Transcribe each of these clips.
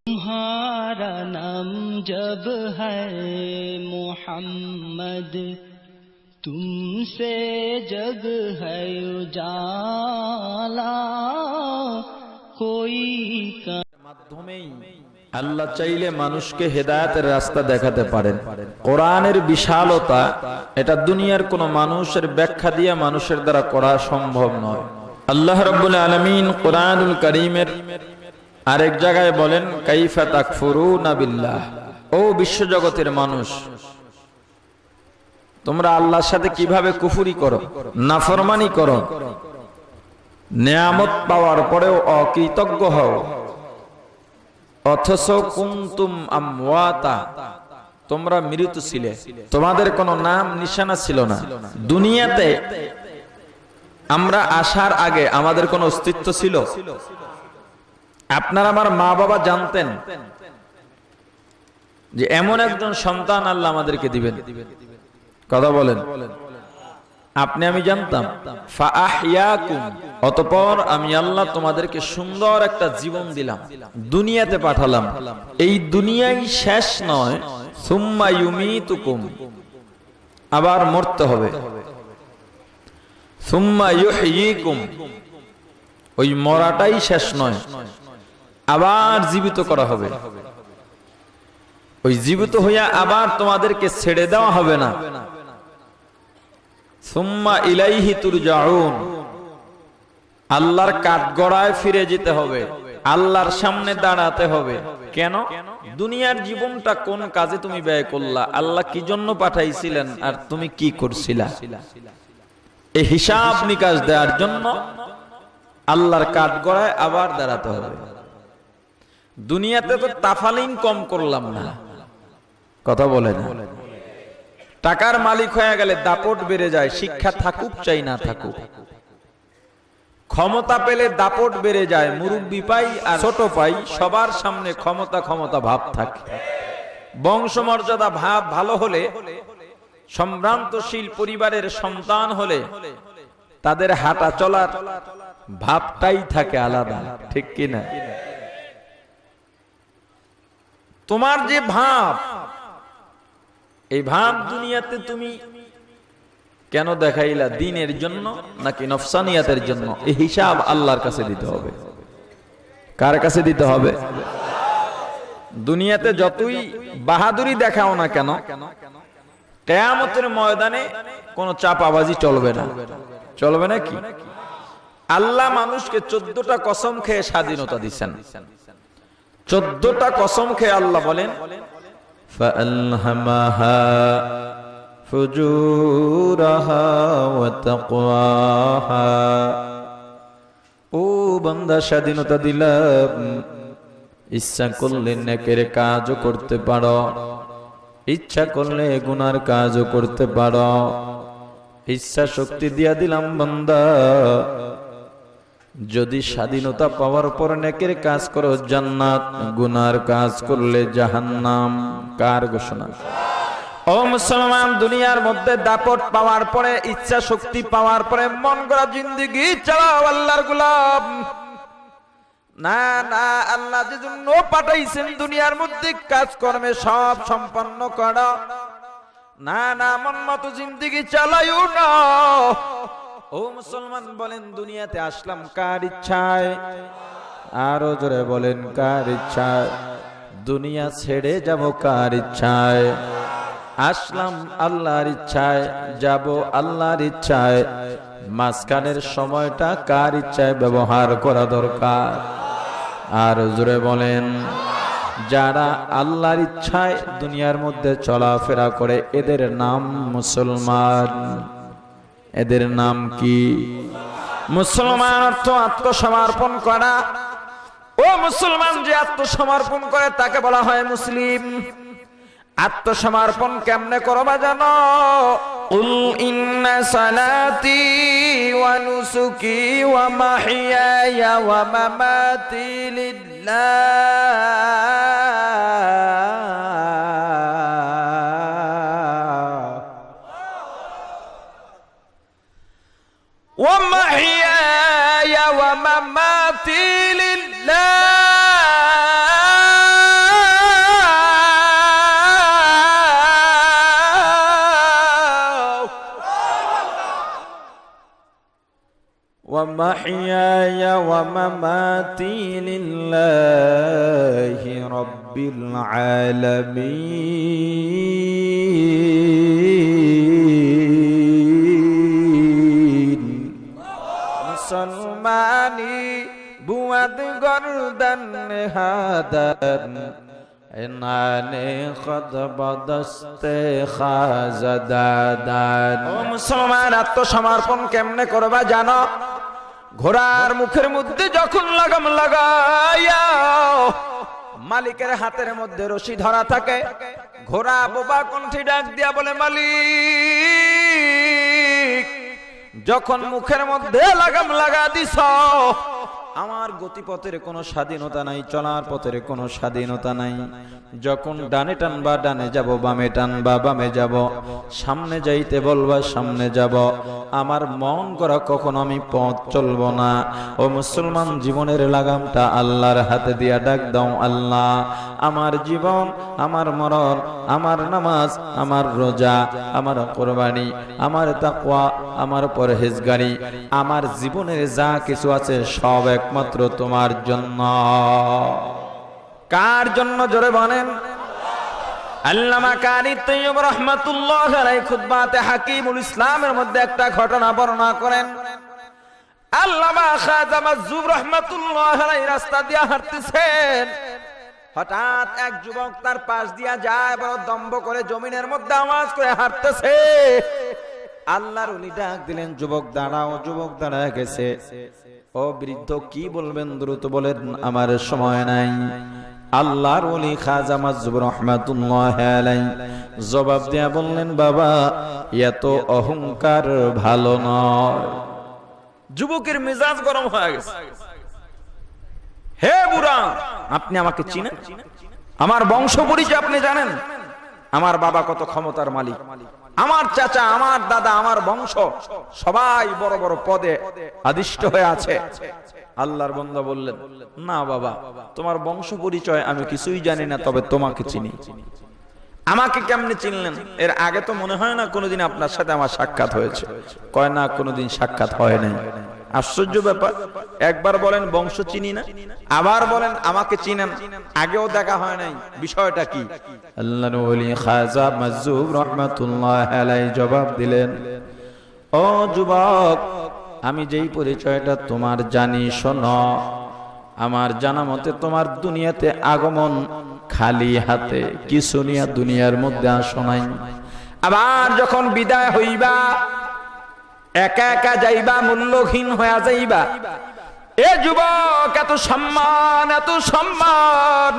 तुम्हारा नाम जब है मोहम्मद तुमसे जग है उजाला कोई का মাধ্যমেই আল্লাহ চাইলে মানুষকে হেদায়েতের রাস্তা দেখাতে পারেন। কোরআনের বিশালতা এটা দুনিয়ার কোন মানুষের ব্যাখ্যা দিয়ে মানুষের দ্বারা করা সম্ভব নয়। আল্লাহ রাব্বুল আলামিন কোরআনুল কারীমের আরেক জায়গায় বলেন, কাইফা তাকফুরুনা বিল্লাহ, ও বিশ্বজগতের মানুষ তোমরা আল্লাহর সাথে কিভাবে কুফরি করো, নাফরমানি করো, নিয়ামত পাওয়ার পরেও অকৃতজ্ঞ হও, অথচ কুনতুম আমওয়াতা, তোমরা মৃত ছিলে, তোমাদের কোনো নাম নিশানা ছিল না। দুনিয়াতে আমরা আসার আগে আমাদের কোনো অস্তিত্ব ছিল? আপনার আমার মা বাবা জানতেন যে এমন একজন সন্তান আল্লাহ আমাদেরকে দিবেন? কথা বলেন। আপনি আমি জানতাম? ফাআহইয়াকুম, অতঃপর আমি আল্লাহ তোমাদেরকে সুন্দর একটা জীবন দিলাম, দুনিয়াতে পাঠালাম। এই দুনিয়াই শেষ নয়, সুম্মা ইউমিতুকুম, আবার মরতে হবে। সুম্মা ইউহয়িকুম, ওই মরাটাই শেষ নয়, আবার জীবিত করা হবে। ওই জীবিত হইয়া আবার তোমাদেরকে ছেড়ে দেওয়া হবে না। সুম্মা ইলাইহি তুরজাউন, আল্লাহর কাঠগড়ায় ফিরে যেতে হবে, আল্লাহর সামনে দাঁড়াতে হবে। কেন? দুনিয়ার জীবনটা কোন কাজে তুমি ব্যয় করলা, আল্লাহ কি জন্য পাঠাইছিলেন, আর তুমি কি করছিলা, এই হিসাব নিকাশ দেওয়ার জন্য আল্লাহর কাঠগড়ায় আবার দাঁড়াতে হবে। দুনিয়াতে তো তাফালিং কম করলাম না, কথা বলে না। টাকার মালিক হয়ে গেলে দাপট বেড়ে যায়, শিক্ষা থাকুক চাই না থাকুক। ক্ষমতা পেলে দাপট বেড়ে যায়, মুরব্বি পাই আর ছোট পাই, সবার সামনে ক্ষমতা ক্ষমতা ভাব থাকে। বংশমর্যাদা ভাব ভালো হলে, সম্ভ্রান্তশীল পরিবারের সন্তান হলে তাদের হাঁটা চলার ভাবটাই থাকে আলাদা, ঠিক কিনা? তোমার যে ভাব, এই ভাব দুনিয়াতে তুমি কেন দেখাইলা, দ্বীনের জন্য নাকি নফসানিয়াতের জন্য? এই হিসাব আল্লাহর কাছে দিতে হবে। কার কাছে দিতে হবে? দুনিয়াতে যতই বাহাদুরি দেখাও না কেন, কিয়ামতের ময়দানে কোনো চাপাবাজি চলবে না। চলবে না কি? আল্লাহ মানুষকে 14টা কসম খেয়ে স্বাধীনতা দিচ্ছেন। 14টা কসম খেয়ে আল্লাহ বলেন, ফাআলহামাহা ফুজুরাহা ওয়া তাকওয়াহা, ও বান্দা স্বাধীনতা দিলাম, ইচ্ছা করলে নেকের কাজও করতে পারো, ইচ্ছা করলে গুনার কাজও করতে পারো। ইচ্ছা শক্তি দিয়া দিলাম বান্দা, যদি স্বাধীনতা পাওয়ার পর নেকের কাজ করো জান্নাত, গুনার কাজ করলে জাহান্নাম। কার ঘোষণা? ও মুসলমান, দুনিয়ার মধ্যে দাপট পাওয়ার পরে, ইচ্ছা শক্তি পাওয়ার পরে মন গড়া জিন্দেগি চালাও আল্লাহর গোলাম। না না, আল্লাহ যে জন্য পাঠাইছেন দুনিয়ার মধ্যে কাজকর্মে সব সম্পন্ন করো, না না, মন মতো জিন্দেগি চালাইও না। ও মুসলমান বলেন, দুনিয়াতে আসলাম কার ইচ্ছায়? আরো জোরে বলেন, কার ইচ্ছায়? দুনিয়া ছেড়ে যাব কার ইচ্ছায়? আসলাম আল্লাহর ইচ্ছায়, যাব আল্লাহর ইচ্ছায়। মাঝখানের সময়টা কার ইচ্ছায় ব্যবহার করা দরকার? আর জোরে বলেন, যারা আল্লাহর ইচ্ছায় দুনিয়ার মধ্যে চলাফেরা করে এদের নাম মুসলমান। এদের নাম কি? মুসলমান অর্থ আত্মসমর্পণ করা। ও মুসলমান যে আত্মসমর্পণ করে তাকে বলা হয় মুসলিম। আত্মসমর্পণ কেমনে করবা জানো? কুল ইন্না সালাতি ওয়া নুসুকি ওয়া মাহইয়ায়া ওয়া মামাতি লিল্লাহ ওয়া মাহইয়ায়া ওয়া মামাতি লিল্লাহ ومحياي ومماتي لله رب العالمين মুসলমানি বুয়াদ গর্দন হাদান ইনানে খদ বদস্তে খাজাদাদান। ও মুসলমান, আত্মসমর্পণ কেমনে করবা জানো? ঘোড়ার মুখের মধ্যে যখন লাগাম লাগাইয়া মালিকের হাতের মধ্যে রশি ধরা থাকে, ঘোড়া বোবা কণ্ঠে ডাক দিয়া বলে, মালিক যখন মুখের মধ্যে লাগাম লাগা দিছ, আমার গতিপথের কোনো স্বাধীনতা নাই, চলার পথের কোনো স্বাধীনতা নাই। যখন ডানে টানবা ডানে যাব, বামে টানবা বামে যাব, সামনে যাইতে বলবা সামনে যাব, আমার মন করা কখনো আমি পথ চলবো না। ও মুসলমান, জীবনের লাগামটা আল্লাহর হাতে দিয়া ডাক দাও, আল্লাহ আমার জীবন, আমার মরণ, আমার নামাজ, আমার রোজা, আমার কোরবানি, আমার তাকওয়া, আমার পরহেজগারি, আমার জীবনের যা কিছু আছে সব একমাত্র তোমার জন্য। কার জন্য? জোরে বলেন। আল্লামা কারি তৈয়ব রাহমাতুল্লাহ আলাইহি খুতবাতে হাকিমুল ইসলামের মধ্যে একটা ঘটনা বর্ণনা করেন। আল্লামা খাজা মাজুব রাহমাতুল্লাহ আলাইহি রাস্তা দিয়ে হাঁটতেছেন, হঠাৎ এক যুবক তার পাশ দিয়া যায়, বড় দম্ভ করে জমিনের মধ্যে আওয়াজ করে হাঁটতেছে। আল্লাহর ওলি ডাক দিলেন, যুবক দাঁড়াও। যুবক দাঁড়ায় গেছে। ও বৃদ্ধ, কি বলবেন দ্রুত বলেন, আমার সময় নাই। আল্লাহর ওলি খাজা মাজুব রাহমাতুল্লাহ আলাইহি জবাব দিয়া বললেন, বাবা এত অহংকার ভালো নয়। যুবকের মেজাজ গরম হয়ে গেছে। হে বুড়া, আপনি আমাকে চিনেন? আমার বংশ পরিচয় আপনি জানেন? আমার বাবা কত ক্ষমতার মালিক, আমার চাচা, আমার দাদা, আমার বংশ সবাই বড় বড় পদে আদিষ্ট হয়ে আছে। আল্লাহর বান্দা বললেন, না বাবা, তোমার বংশ পরিচয় আমি কিছুই জানি না, তবে তোমাকে চিনি। আমাকে কেমনে চিনলেন? এর আগে তো মনে হয় না কোনোদিন আপনার সাথে আমার সাক্ষাৎ হয়েছে। কয় না, কোনোদিন সাক্ষাৎ হয় নাই। আশ্চর্য ব্যাপার। একবার বলেন বংশ চিনি না, আবার বলেন আমাকে চিনেন, আগেও দেখা হয় নাই। বিষয়টা কি? আল্লাহর ওলি খাজা মাজুব রাহমাতুল্লাহ আলাইহি জবাব দিলেন, ও যুবক, আমি যেই পরিচয়টা তোমার জানি, শোনো। আমার জানা মতে তোমার দুনিয়াতে আগমন খালি হাতে, কিছু নিয়ে দুনিয়ার মধ্যে আসো নাই। আবার যখন বিদায় হইবা, একা একা যাইবা, মূল্যহীন হয়ে যাইবা। এ যুবক, এত সম্মান, এত সম্মান,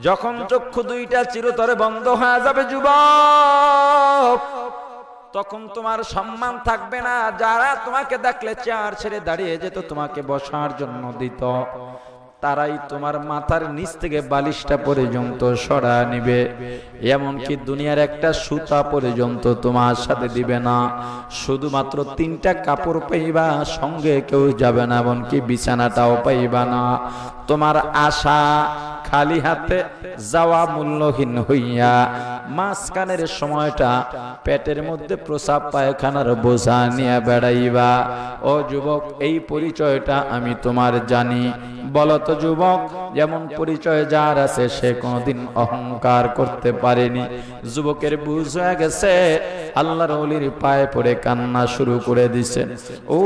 যখন চক্ষু দুইটা চিরতরে বন্ধ হয়ে যাবে যুবক, তখন তোমার সম্মান থাকবে না। যারা তোমাকে দেখলে চেয়ার ছেড়ে দাঁড়িয়ে যেত, তোমাকে বসার জন্য দিত, তারাই তোমার মাথার নিচ থেকে বালিশটা পর্যন্ত সরা নিবে। এমনকি দুনিয়ার একটা সুতা পর্যন্ত তোমার সাথে দিবে না। শুধুমাত্র 3টা কাপড় পাইবা, সঙ্গে কেউ যাবে না, এমনকি বিছানাটাও পাইবা না। তোমার আশা খালি হাতে যাওয়া, মূল্যহীন হইয়া মাঝখানের সময়টা পেটের মধ্যে প্রসাব পায়খানার বোঝা নিয়ে বেড়াইবা। ও যুবক, এই পরিচয়টা আমি তোমার জানি। বলতো যুবক, যেমন পরিচয় যার আছে সে কোনোদিন অহংকার করতে পারেনি। যুবকের বুঝ হয়ে গেছে। আল্লাহর ওলির পায়ে পড়ে কান্না শুরু করে দিছে। ও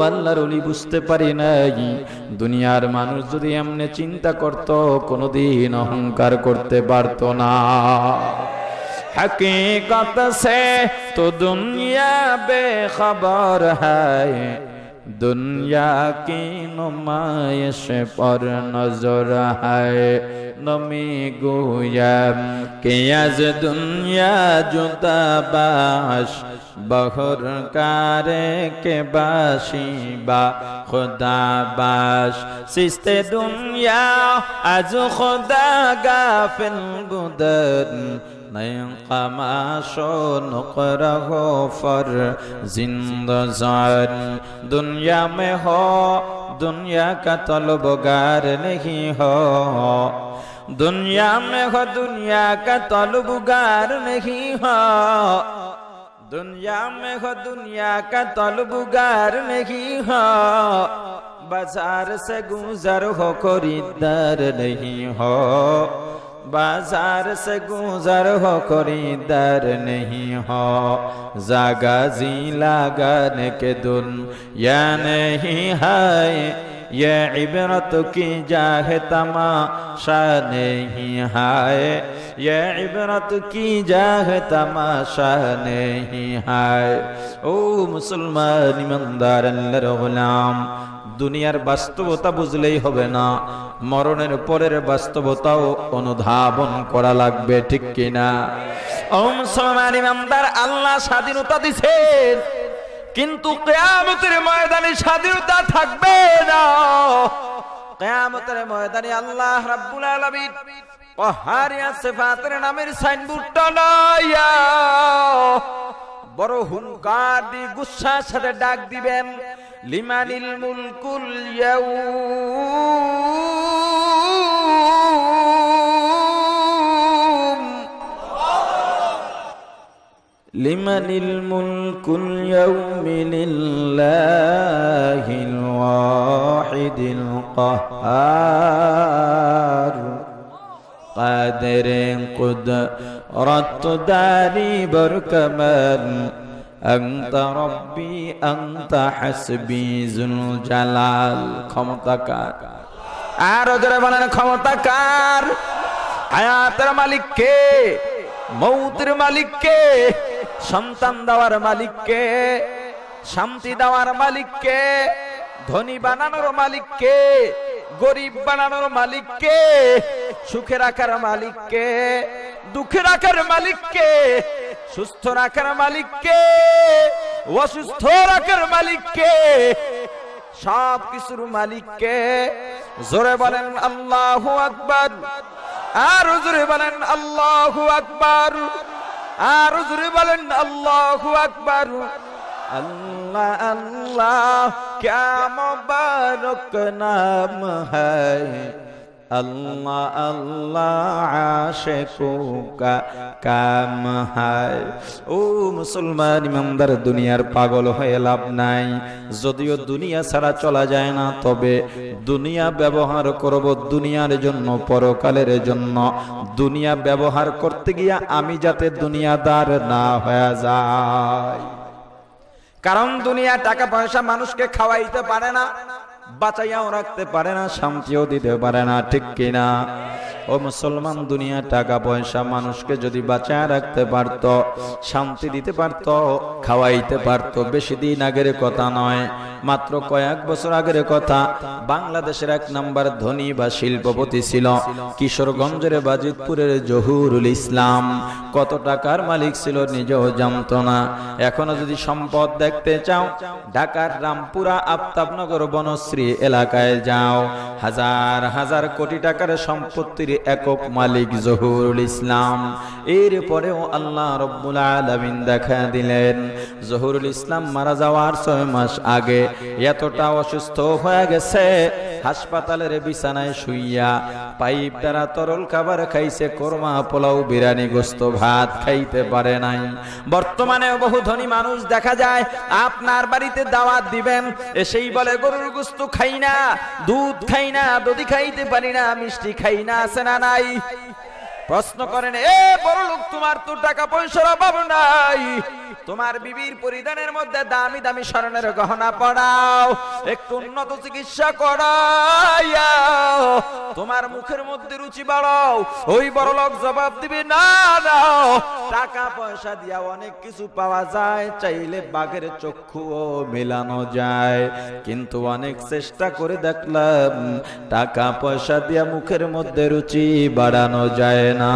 আল্লাহর ওলি, বুঝতে পারি নাই, দুনিয়ার মানুষ যদি এমনি চিন্তা করত, কোনোদিন অহংকার করতে পারতো না। हकीकत से तो दुनिया बेखबर है, दुनिया की नुमाइश पर नजर है। नमी गोयम कि आज दुनिया जुदा बाश, बहर कारे के बाशी बा खुदा बाश। सिस्ते दुनिया आज खुदा गाफिल गुदर, नए कमाशो नुकरा हो फर जिंदजार। दुनिया में हो दुनिया का तलबगार नहीं हो, दुनिया में हो दुनिया का तलबगार नहीं हो। दुनिया में हो दुनिया का तलबुगार नहीं हो, बाजार से गुजर हो खरीदार नहीं हो, बाजार से गुजर हो खरीदार नहीं हो, जागा जी लगाने के दुनिया नहीं है, ये इबरत की जाहे तमाशा नहीं है, ये इबरत की जाहे तमाशा नहीं है। ओ मुसलमान ईमानदार अल्लाहर গোলাম, দুনিয়ার বাস্তবতা বুঝলেই হবে না, মরণের পরের বাস্তবতাও অনুধাবন করা লাগবে, ঠিক কিনা? ও মুসলমান ইমানদার, আল্লাহ স্বাধীনতা দিয়েছেন, কিন্তু কিয়ামতের ময়দানে স্বাধীনতা থাকবে না। কিয়ামতের ময়দানে আল্লাহ রাব্বুল আলামিন কহারিয়া সিফাতের নামের সাইনবোর্ডটা লইয়া বড় হুঙ্কার দিয়ে গুচ্ছার সাথে ডাক দিবেন, লিমানিল মুলকুল ইয়াউম, লিমানিল মুলকুল ইয়াউমি লিল্লাহিল ওয়াহিদিল কাহ্হার, قادر قدرت داري بركمن أنت ربي أنت حسبي ذو الجلال। ক্ষমতাকার, আর জোরে বলেন ক্ষমতাকার। হায়াতের মালিক কে? মৌতের মালিক কে? সন্তান দেওয়ার মালিক কে? শান্তি দেওয়ার মালিক কে? ধনী বানানোর মালিক কে? গরিব বানানোর মালিক কে? সুখে রাখার মালিক কে? দুঃখে রাখার মালিক কে? সুস্থ রাখার মালিক কে? অসুস্থ রাখার মালিক কে? সব কিছুর মালিক কে? জোরে বলেন আল্লাহু আকবার, আর জোরে বলেন আল্লাহু আকবার, আর জোরে বলেন আল্লাহু আকবার। अल्लाह अल्लाह क्या मुबारक नाम है, अल्लाह अल्लाह आशिकों का काम है। ও মুসলমান ইমানদার, দুনিয়ার পাগল হয়ে লাভ নাই। যদিও দুনিয়া ছাড়া চলা যায় না, তবে দুনিয়া ব্যবহার করব দুনিয়ার জন্য, পরকালের জন্য। দুনিয়া ব্যবহার করতে গিয়া আমি যাতে দুনিয়াদার না হয়ে যাই, কারণ দুনিয়া টাকা পয়সা মানুষকে খাওয়াইতে পারে না, বাঁচাইয়াও রাখতে পারে না, শান্তিও দিতে পারে না, ঠিক কিনা? ও মুসলমান, দুনিয়া টাকা পয়সা মানুষকে যদি বাঁচায় রাখতে পারত, শান্তি দিতে পারত, খাওয়াইতে পারত, বেশি দিন আগের কথা নয়, মাত্র কয়েক বছর আগের কথা, বাংলাদেশের 1 নাম্বার ধনী বা শিল্পপতি ছিল কিশোরগঞ্জের বাজিতপুরের জহুরুল ইসলাম। কত টাকার মালিক ছিল নিজেও জানতো না। এখনো যদি সম্পদ দেখতে চাও, ঢাকার রামপুরা আফতাবনগর বনশ্রী এলাকায় যাও, হাজার হাজার কোটি টাকার সম্পত্তির একক মালিক জহুরুল ইসলাম। এরপরেও আল্লাহ রব্বুল আলামিন দেখা দিলেন। জহুরুল ইসলাম মারা যাওয়ার 6 মাস আগে এতটা অসুস্থ হয়ে গেছে, হাসপাতালের বিছানায় শুইয়া পাইপ দ্বারা তরল খাবার খাইছে, কোরমা পোলাও বিরিয়ানি গোস্ত ভাত খাইতে পারে নাই। বর্তমানে বহু ধনী মানুষ দেখা যায় আপনার বাড়িতে দাওয়াত দিবেন, এসেই বলে গরুর গোস্ত খাই না, দুধ খাই না, দধি খাইতে পারি না, মিষ্টি খাই না, আছে না নাই? প্রশ্ন করেন, এ বড় লোক, তোমার তো টাকা পয়সার অভাব নাই, তোমার বিবির পরিধানের মধ্যে দামি দামি স্বর্ণের গহনা পরাও, একটু উন্নত চিকিৎসা করাইয়া তোমার মুখের মধ্যে রুচি বাড়াও। ওই বড় লোক জবাব দিবে, না না, টাকা পয়সা দিয়া অনেক কিছু পাওয়া যায়, চাইলে বাঘের চক্ষুও মেলানো যায়, কিন্তু অনেক চেষ্টা করে দেখলাম টাকা পয়সা দিয়া মুখের মধ্যে রুচি বাড়ানো যায় না।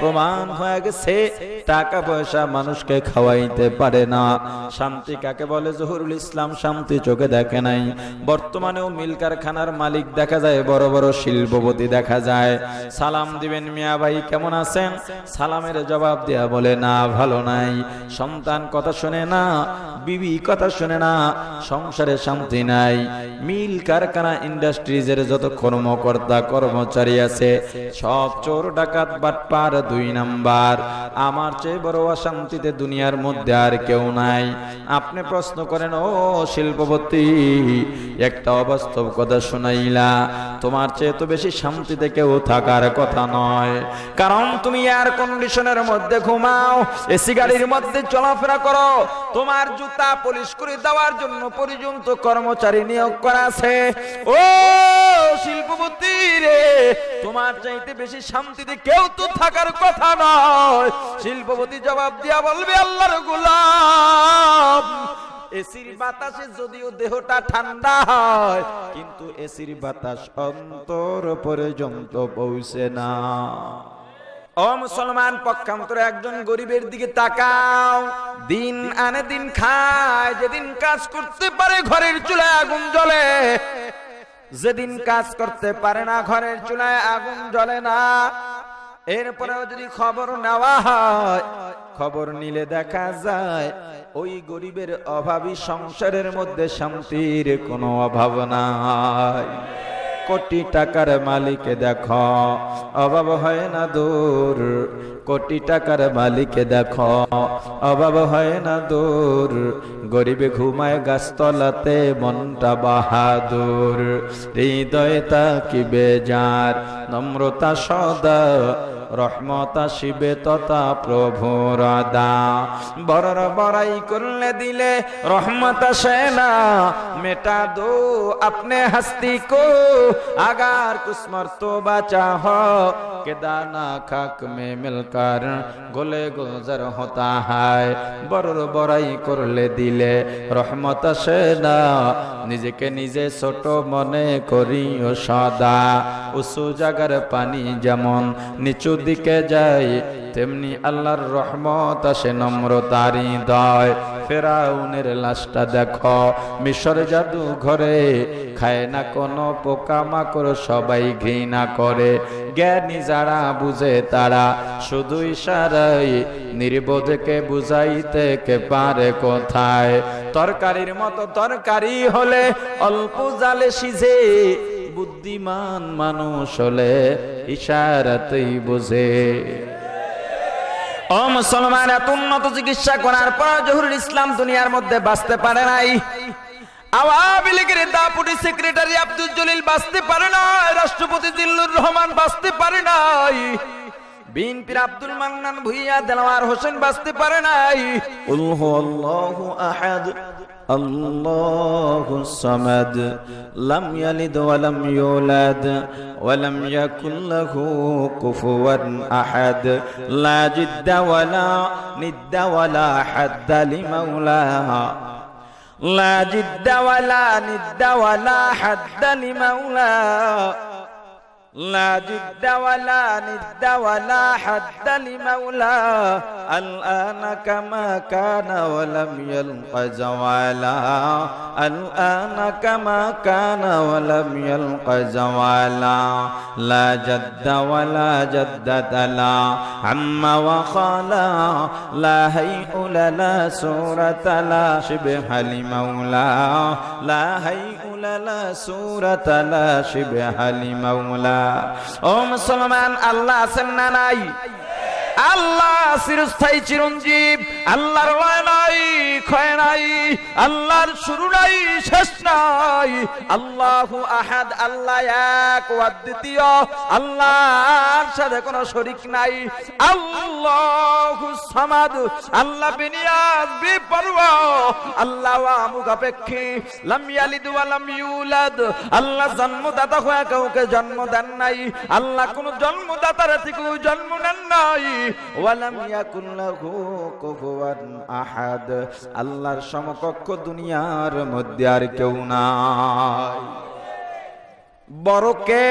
প্রমাণ হয়ে গেছে টাকা পয়সা মানুষকে খাওয়াইতে পারে না। শান্তি কাকে বলে? জহুরুল ইসলাম শান্তি চোখে দেখে নাই। বর্তমানেও মিল কারখানার মালিক দেখা যায়, বড় বড় শিল্পপতি দেখা যায়। সালাম দিবেন, মিয়া ভাই কেমন আছেন? সালামের জবাব দেয়া বলে, না ভালো নাই। সন্তান কথা শুনে না, বিবি কথা শুনে না, সংসারে শান্তি নাই। মিল কারখানা ইন্ডাস্ট্রিজের যত কর্মকর্তা কর্মচারী আছে সব চোর ডাকাত বাটপার 2 নাম্বার, আমার চেয়ে বড় অশান্তিতে দুনিয়ার মধ্যে আর কেউ নাই। আপনি প্রশ্ন করেন, ও শিল্পপতি, একটা অবাস্তব কথা শুনাইলা, তোমার চেয়ে তো বেশি শান্তিতে কেউ থাকার কথা নয়। কারণ তুমি এয়ার কন্ডিশনের মধ্যে ঘুমাও, এসি গাড়ির মধ্যে চলাফেরা করো, তোমার জুতা পলিশ করে দেওয়ার জন্য পর্যন্ত কর্মচারী নিয়োগ করা আছে। ও শিল্পপতি রে, তোমার চাইতে বেশি শান্তিতে কেউ তো থাকার কথা নয়। শিল্পপতি জবাব দিয়া বলবে, আল্লাহর গোলাম, এসির বাতাসে যদিও দেহটা ঠান্ডা হয়, কিন্তু এসির বাতাস অন্তর পর্যন্ত পৌঁছে না। ও মুসলমান, পক্ষান্তরে একজন গরিবের দিকে তাকাও, দিন আনে দিন খায়, যেদিন কাজ করতে পারে ঘরের চুলায় আগুন জ্বলে, যেদিন কাজ করতে পারে না ঘরের চুলায় আগুন জ্বলে না। এরপরেও যদি খবর নেওয়া হয়, খবর নিলে দেখা যায় ওই গরিবের অভাবী সংসারের মধ্যে শান্তির কোনো অভাব নাই। কোটি টাকার মালিকে দেখো, অভাব হয় না দূর। কোটি টাকার মালিকে দেখো, অভাব হয় না দূর। গরিবে ঘুমায় গাছতলাতে, মনটা বাহাদুর। হৃদয়ে তাকিবে যার, নম্রতা সদা, রহমত আসিবে তথা প্রভুর দা। বড়র বড়াই করলে দিলে রহমত আসে না, মেটা দো আপনে হস্তি কো, अगर कुछ मर्तबा चाहो कि दाना खाक में मिलकर गले गुजर होता है। बड़र बड़ाई करले दिले रहमत আসে না, নিজেকে নিজে ছোট মনে করিও সদা। উঁচু জায়গার পানি যেমন নিচু দিকে যায়, তেমনি আল্লাহর রহমত আসে নম্রতার হৃদয়। ফেরাউনের লাশটা দেখো, মিশর জাদু ঘরে, খায় না কোনো পোকামাকড়, সবাই ঘৃণা করে। জ্ঞানী যারা বুঝে তারা শুধু ইশারায় নির্বোধকে বুঝাইতে কে পারে কোথায়। তরকারির মতো তরকারি হলে অল্প জালে সিঝে, বুদ্ধিমান মানুষ হলে ইশারাতেই বুঝে। ও মুসলমান, এত উন্নত চিকিৎসা করার পর জহুরুল ইসলাম দুনিয়ার মধ্যে বাঁচতে পারে নাই। আওয়ামী লীগের ডেপুটি সেক্রেটারি আব্দুল জলিল বাঁচতে পারে নাই, রাষ্ট্রপতি জিল্লুর রহমান বাঁচতে পারে নাই, বিএনপির আব্দুল মান্নান ভুইয়া, দেলোয়ার হোসেন বাঁচতে পারে নাই। কুল হুয়াল্লাহু আহাদ আল্লাহুস সামাদ লাম ইয়ালিদ ওয়া লাম ইউলাদ ওয়া লাম ইয়াকুল লাহু কুফুওয়ান আহাদ লা জিদ্দা ওয়ালা নিদ্দা ওয়ালা হাদ্দা লিমাওলাহা لا جد ولا ند ولا حد لمولى لا جد ولا ند ولا حد لمولى الآن كما كان ولم يلق زوالا الآن كما كان ولم يلق زوالا لا جد ولا جدد لا عم وخالا لا هيئ لا سورة لا شبه لمولى لا هيئ لا سورة لا شبه لمولى। ও মুসলমান, আল্লাহ আছেন না নাই? আল্লাহ চিরস্থায়ী চিরঞ্জীব, আল্লাহর লয় নাই, ক্ষয় নাই, আল্লাহর শুরু নাই, শেষ নাই। আল্লাহু আহাদ, আল্লাহ এক ও অদ্বিতীয়, আল্লাহর সাথে কোনো শরীক নাই। আল্লাহু সামাদ, আল্লাহ বেনিয়াজ বেপরোয়া, আল্লাহ মুখাপেক্ষী, লাম ইয়ালিদ ওয়া লাম ইউলাদ, আল্লাহ জন্মদাতা হয়ে কাউকে জন্ম দেন নাই, আল্লাহ কোন জন্মদাতার থেকে জন্ম নেন নাই। ওয়ালাম ইয়াকুন লাহু কুফুওয়ান আহাদ, আল্লাহর সমকক্ষ দুনিয়ার মধ্যে আর কেউ নাই। বড় কে?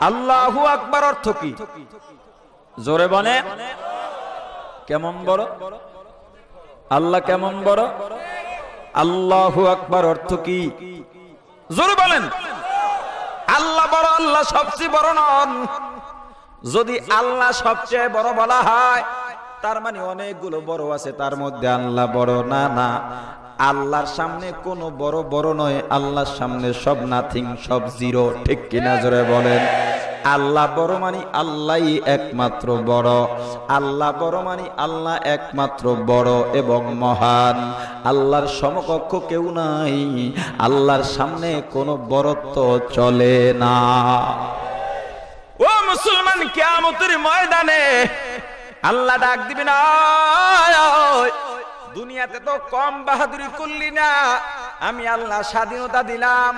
আল্লাহু আকবার অর্থ কি? জোরে বলে। কেমন বড়? আল্লাহ কেমন বড়? আল্লাহু আকবার অর্থ কি? জোরে বলেন। আল্লাহ বড়, আল্লাহ সবচেয়ে বড় নন। যদি আল্লাহ সবচেয়ে বড় বলা হয়, তার মানে অনেকগুলো বড় আছে, তার মধ্যে আল্লাহ বড় না। না, আল্লাহর সামনে কোনো বড় বড় নয়, আল্লাহর সামনে সব নাথিং, সব জিরো। ঠিক কিনা জোরে বলেন। আল্লাহ বড় মানি আল্লাহই একমাত্র বড়, আল্লাহ বড় মানি আল্লাহ একমাত্র বড় এবং মহান। আল্লাহর সমকক্ষ কেউ নাই, আল্লাহর সামনে কোনো বড়ত্ব চলে না। ও মুসলমান, কিয়ামতের ময়দানে আল্লাহ ডাক দিবে না, দুনিয়াতে তো কম বাহাদুরি করলি না, আমি আল্লাহ স্বাধীনতা দিলাম,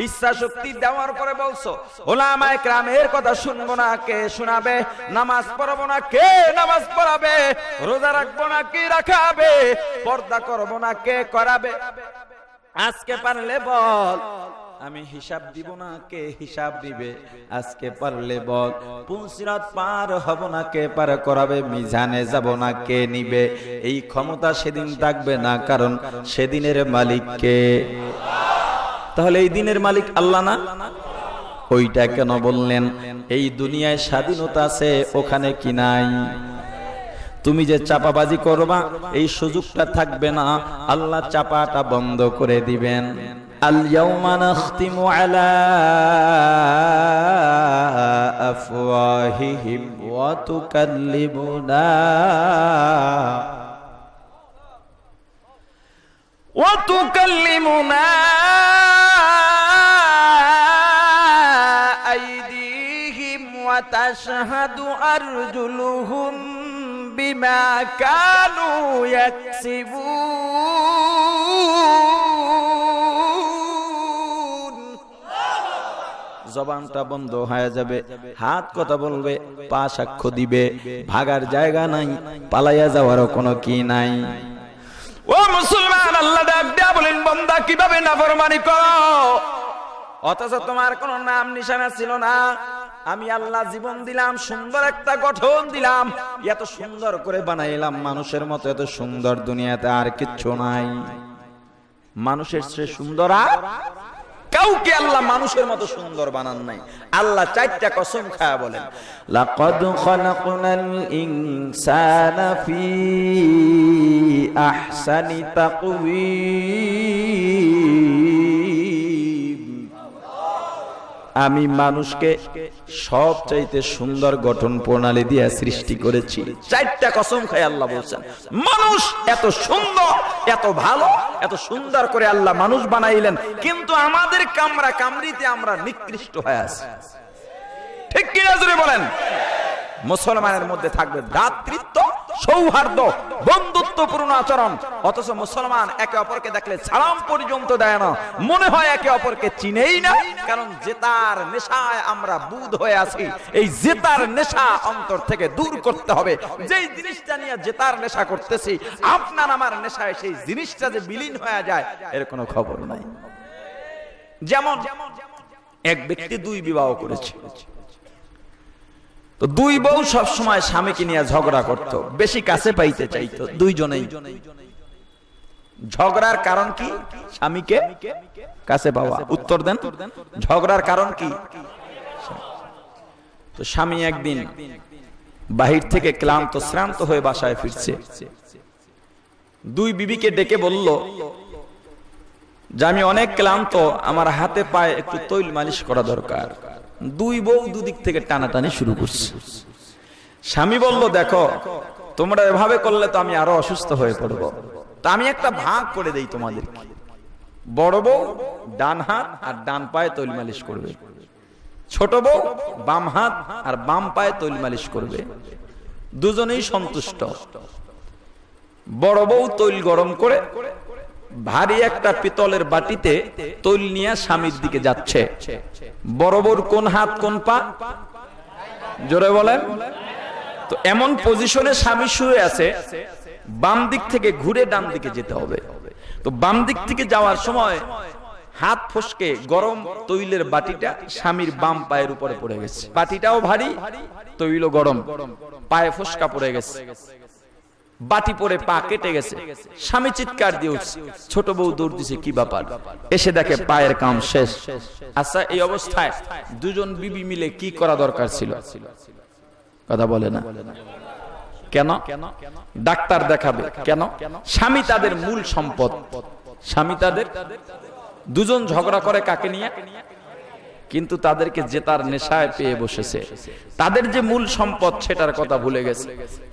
ইচ্ছা শক্তি দেওয়ার পরে বলছো ওলামায়ে কেরামের কথা শুনবো না, কে শোনাবে? নামাজ পড়বো না, কে নামাজ পড়াবে? রোজা রাখবো না, কে রাখাবে? পর্দা করবো না, কে করাবে? আজকে পারলে বল, আমি হিসাব দিব না, কে হিসাব দিবে? আজকে পারলে বল, পুলসিরাত পার হব না, কে পার করাবে? মিজানে যাব না, কে নিবে? এই ক্ষমতা সেদিন থাকবে না, কারণ সেদিনের মালিক কে? তাহলে এই দিনের মালিক আল্লাহ না? ওইটা কেন বললেন? এই দুনিয়ায় স্বাধীনতা আছে, ওখানে কি নাই? তুমি যে চাপাবাজি করবা এই সুযোগটা থাকবে না, আল্লাহ চাপাটা বন্ধ করে দিবেন। আল-ইয়াওমা নাখতিমু আলা আফওয়াহিহিম ওয়া তুকাল্লিমুনা আইদিহিম ওয়া তাশহাদু আরজুলুহুম বিমা কানু ইয়াকসিবুন। জবানটা বন্ধ হয়ে যাবে, হাত কথা বলবে, পা সাক্ষ্য দিবে, ভাগার জায়গা নাই, পালাইয়া যাওয়ারও কোনো কি নাই। ও মুসলমান, আল্লাহ ডাক দিয়া বলেন, বান্দা কিভাবে নাফরমানি করো, অথচ তোমার কোনো নাম নিশানা ছিল না। আমি আল্লাহ জীবন দিলাম, সুন্দর একটা গঠন দিলাম, এত সুন্দর করে বানাইলাম, মানুষের মতো এত সুন্দর দুনিয়াতে আর কিচ্ছু নাই। মানুষের চেয়ে সুন্দর আর কাউকে আল্লাহ মানুষের মতো সুন্দর বানান নাই। আল্লাহ চারটা কসম খায়া বলেন, লাকাদ খালাকনাল ইনসানা ফি আহসানি তাকওয়িম। আমি মানুষকে সবচাইতে সুন্দর গঠন প্রণালী দিয়ে সৃষ্টি করেছি। চারটা কসম খায় আল্লাহ বলছেন, মানুষ এত সুন্দর, এত ভালো, এত সুন্দর করে আল্লাহ মানুষ বানাইলেন, কিন্তু আমাদের কামরা কামড়িতে আমরা নিকৃষ্ট হয়ে আছি। ঠিক কি না জোরে বলেন? মুসলমানের মধ্যে থাকবে ভ্রাতৃত্ব, সৌহার্দ্য, বন্ধুত্বপূর্ণ আচরণ, অথচ মুসলমান একে অপরকে দেখলে সালাম পর্যন্ত দেয় না, মনে হয় একে অপরকে চিনেই না। কারণ জেতার নেশায় আমরা বুঁদ হয়ে আছি। এই জেতার নেশা অন্তর থেকে দূর করতে হবে। যেই জিনিসটা নিয়ে জেতার নেশা করতেছি, আপনার আমার নেশায় সেই জিনিসটা যে বিলীন হয়ে যায়, এর কোনো খবর নাই। যেমন এক ব্যক্তি দুই বিবাহ করেছে, তো দুই বউ সব সময় স্বামীকে নিয়ে ঝগড়া করত, বেশি কাছে পাইতে চাইতো দুইজনেই। ঝগড়ার কারণ কি? স্বামীকে কাছে পাওয়া। উত্তর দেন, ঝগড়ার কারণ কি? তো স্বামী একদিন বাহির থেকে ক্লান্ত শ্রান্ত হয়ে বাসায় ফিরছে, দুই বিবিকে ডেকে বলল যে আমি অনেক ক্লান্ত, আমার হাতে পায়ে একটু তৈল মালিশ করা দরকার। দুই বউ দুদিক থেকে টানাটানি শুরু করছে। স্বামী বলল, দেখো তোমরা এভাবে করলে তো আমি আরো অসুস্থ হয়ে পড়বো, তা আমি একটা ভাগ করে দেই তোমাদেরকে। বড় বউ ডান হাত আর ডান পায়ে তৈল মালিশ করবে, ছোট বউ বাম হাত আর বাম পায়ে তৈল মালিশ করবে, দুজনেই সন্তুষ্ট। বড় বউ তৈল গরম করে ভারী একটা পিতলের বাটিতে তৈল নিয়ে স্বামীর দিকে যাচ্ছে। বড় বউর কোন হাত কোন পা? জোরে বলেন। তো এমন পজিশনে স্বামী শুয়ে আছে, বাম দিক থেকে ঘুরে ডান দিকে যেতে হবে। তো বাম দিক থেকে যাওয়ার সময় হাত ফসকে গরম তৈলের বাটিটা স্বামীর বাম পায়ের উপরে পড়ে গেছে। বাটিটাও ভারী, তৈল গরম, পায়ে ফসকা পড়ে গেছে, বাটি পরে পা কেটে গেছে। স্বামী চিৎকার দিয়ে উঠছে, ছোট বউ দৌড় দিছে, কি ব্যাপার? এসে দেখে পায়ের কাম শেষ। আচ্ছা, এই অবস্থায় দুজন বিবি মিলে কি করা দরকার ছিল? কথা বলে না কেন? ডাক্তার দেখাবে কেন? স্বামী তাদের মূল সম্পদ, স্বামী তাদের। দুজন ঝগড়া করে কাকে নিয়ে? কিন্তু তাদেরকে জেতার নেশায় পেয়ে বসেছে। তাদের যে মূল সম্পদ সেটার কথা ভুলে গেছে।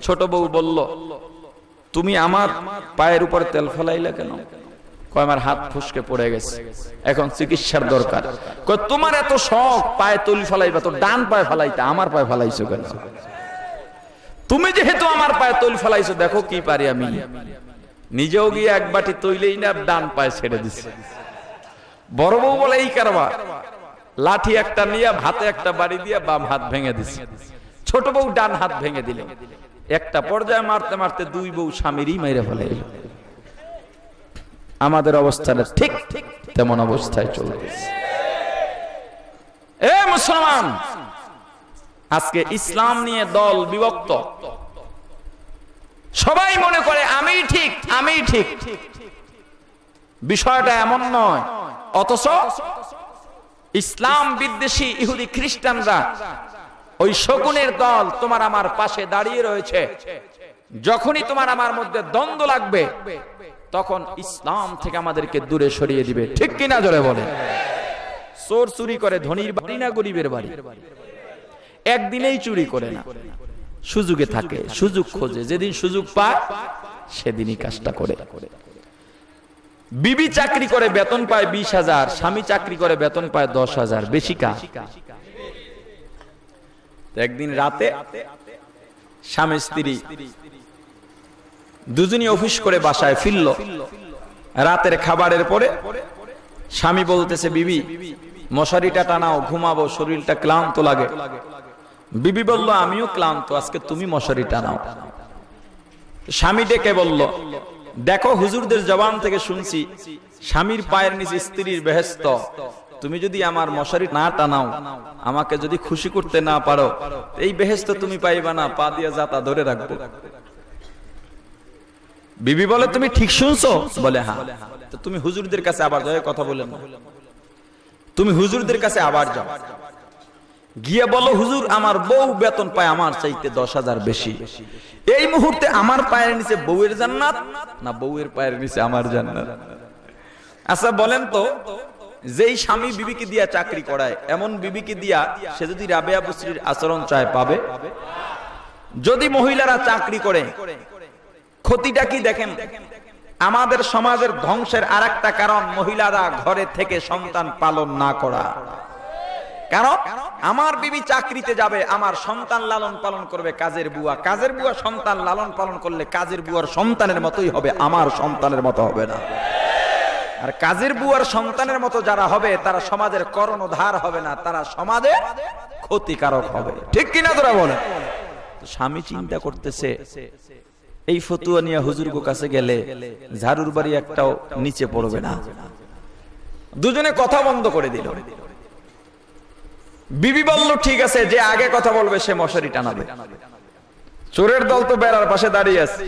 ছোট বউ বলল, তুমি আমার পায়ের উপর তেল ফেলাইলা কেন? কয় আমার হাত ফুসকে পড়ে গেছে, এখন চিকিৎসার দরকার। কয় তোমার এত শখ পায়ে তেল ফেলাইবা, তো ডান পায়ে ফেলাইতা, আমার পায়ে ফেলাইছো কেন? তুমি যেহেতু আমার পায়ে তেল ফেলাইছো, দেখো কি পারি আমি। নিজেও গিয়ে এক বাটি তৈলেই না ডান পায়ে ছেড়ে দিছে। বড় বউ বলে এই কারবার, লাঠি একটা নিয়ে হাতে একটা বাড়ি দিয়ে বাম হাত ভেঙে দিছে। ছোট বউ ডান হাত ভেঙে দিল। একটা পর্যায়ে মারতে মারতে দুই বউ স্বামীরই মেরে ফেলে। আমাদের অবস্থাটা ঠিক তেমন অবস্থায় চলতেছে। এ মুসলমান, আজকে ইসলাম নিয়ে দল বিভক্ত। সবাই মনে করে আমি ঠিক, আমি ঠিক। বিষয়টা এমন নয়। অথচ ইসলাম বিদ্বেষী ইহুদি খ্রিস্টানরা, ওই শকুনের দল তোমার আমার পাশে দাঁড়িয়ে রয়েছে। যখনই তোমার আমার মধ্যে দ্বন্দ্ব লাগবে, তখন ইসলাম থেকে আমাদেরকে দূরে সরিয়ে দিবে। ঠিক কিনা জোরে বলে? চোর চুরি করে ধনীর বাড়ি না গরিবের বাড়ি? একদিনেই চুরি করে না, সুযোগে থাকে, সুযোগ খোঁজে, যেদিন সুযোগ পায় সেদিনই কাজটা করে। বিবি চাকরি করে বেতন পায় 20,000, স্বামী চাকরি করে বেতন পায় 10,000, বেশি কাজ। একদিন রাতে স্বামী স্ত্রী দুজনই অফিস করে বাসায় ফিরল। রাতের খাবারের পরে স্বামী বলতেছে, বিবি মশারিটা টানাও, ঘুমাবো, শরীরটা ক্লান্ত লাগে। বিবি বলল, আমিও ক্লান্ত, আজকে তুমি মশারি টানাও। স্বামী ডেকে বলল, দেখো হুজুরদের জবান থেকে শুনছি স্বামীর পায়ের নিচে স্ত্রীর বেহেশত। তুমি যদি আমার মশারি না টানাও, আমাকে যদি খুশি করতে না পারো, এই বেহেশত তুমি পাইবা না, পা দিয়ে জাতা ধরে রাখবো। বিবি বলে, তুমি ঠিক শুনছো? বলে হ্যাঁ। তো তুমি হুজুরদের কাছে আবার যাও, কথা বলেন না, তুমি হুজুরদের কাছে আবার যাও, গিয়ে বলো, হুজুর আমার বউ বেতন পায় আমার চাইতে 10,000 বেশি। এই মুহূর্তে আমার পায়ের নিচে বউয়ের জান্নাত না বউয়ের পায়ের নিচে আমার জান্নাত? আচ্ছা বলেন তো, যেই স্বামী বিবিকে দিয়া চাকরি করায়, এমন বিবিকে দিয়া সে যদি রাবেয়া বসরির আচরণ চায়, পাবে? যদি মহিলারা চাকরি করে, ক্ষতিটা কি দেখেন? আমাদের সমাজের ধ্বংসের আরেকটা কারণ মহিলারা ঘরে থেকে সন্তান পালন না করা। কারণ আমার বিবি চাকরিতে যাবে, আমার সন্তান লালন পালন করবে কাজের বুয়া। কাজের বুয়া সন্তান লালন পালন করলে কাজের বুয়ার সন্তানের মতোই হবে, আমার সন্তানের মতো হবে না। আর কাজের বুয়ার সন্তানের মতো যারা হবে, তারা সমাজের কর্ণধার হবে না, তারা সমাজে ক্ষতিকারক হবে। ঠিক কিনা তোরা বলে? স্বামী চিন্তা করতেছে, এই ফতুয়া নিয়ে হুজুরগো কাছে গেলে ঝাড়ুর বাড়ি একটাও নিচে পড়বে না। দুজনে কথা বন্ধ করে দিল। বিবি বলল, ঠিক আছে, যে আগে কথা বলবে সে মশারি টানাবে। চোরের দল তো বেড়ার পাশে দাঁড়িয়ে আছে,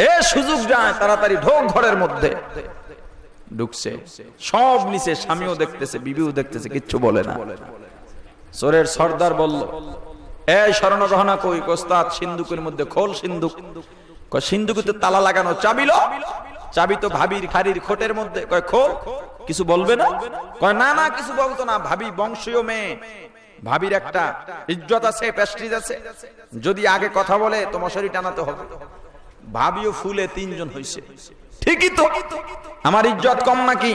এ সুযোগ যায়, তাড়াতাড়ি ঢোক ঘরের মধ্যে। ঢুকছে, সব নিচে, স্বামীও দেখতেছে, বিবিও দেখতেছে, কিচ্ছু বলে না। চোরের সর্দার বলল, এই স্বর্ণ গহনা কই? ওস্তাদ সিন্ধুকের মধ্যে। খোল সিন্ধুক। কয় সিন্ধুকে তো তালা লাগানো, চাবি লো। চাবি তো ভাবির খাড়ির খোটের মধ্যে। কয় খোল। কিছু বলবে না? কয় না না, কিছু বলতো না, ভাবি বংশীয় মেয়ে, ভাবির একটা ইজ্জত আছে, প্রেস্টিজ আছে, যদি আগে কথা বলে তো মশারি টানাতে হবে। ভাবিও ফুলে 3 জন হইছে। ঠিকই তো, আমার ইজ্জত কম নাকি?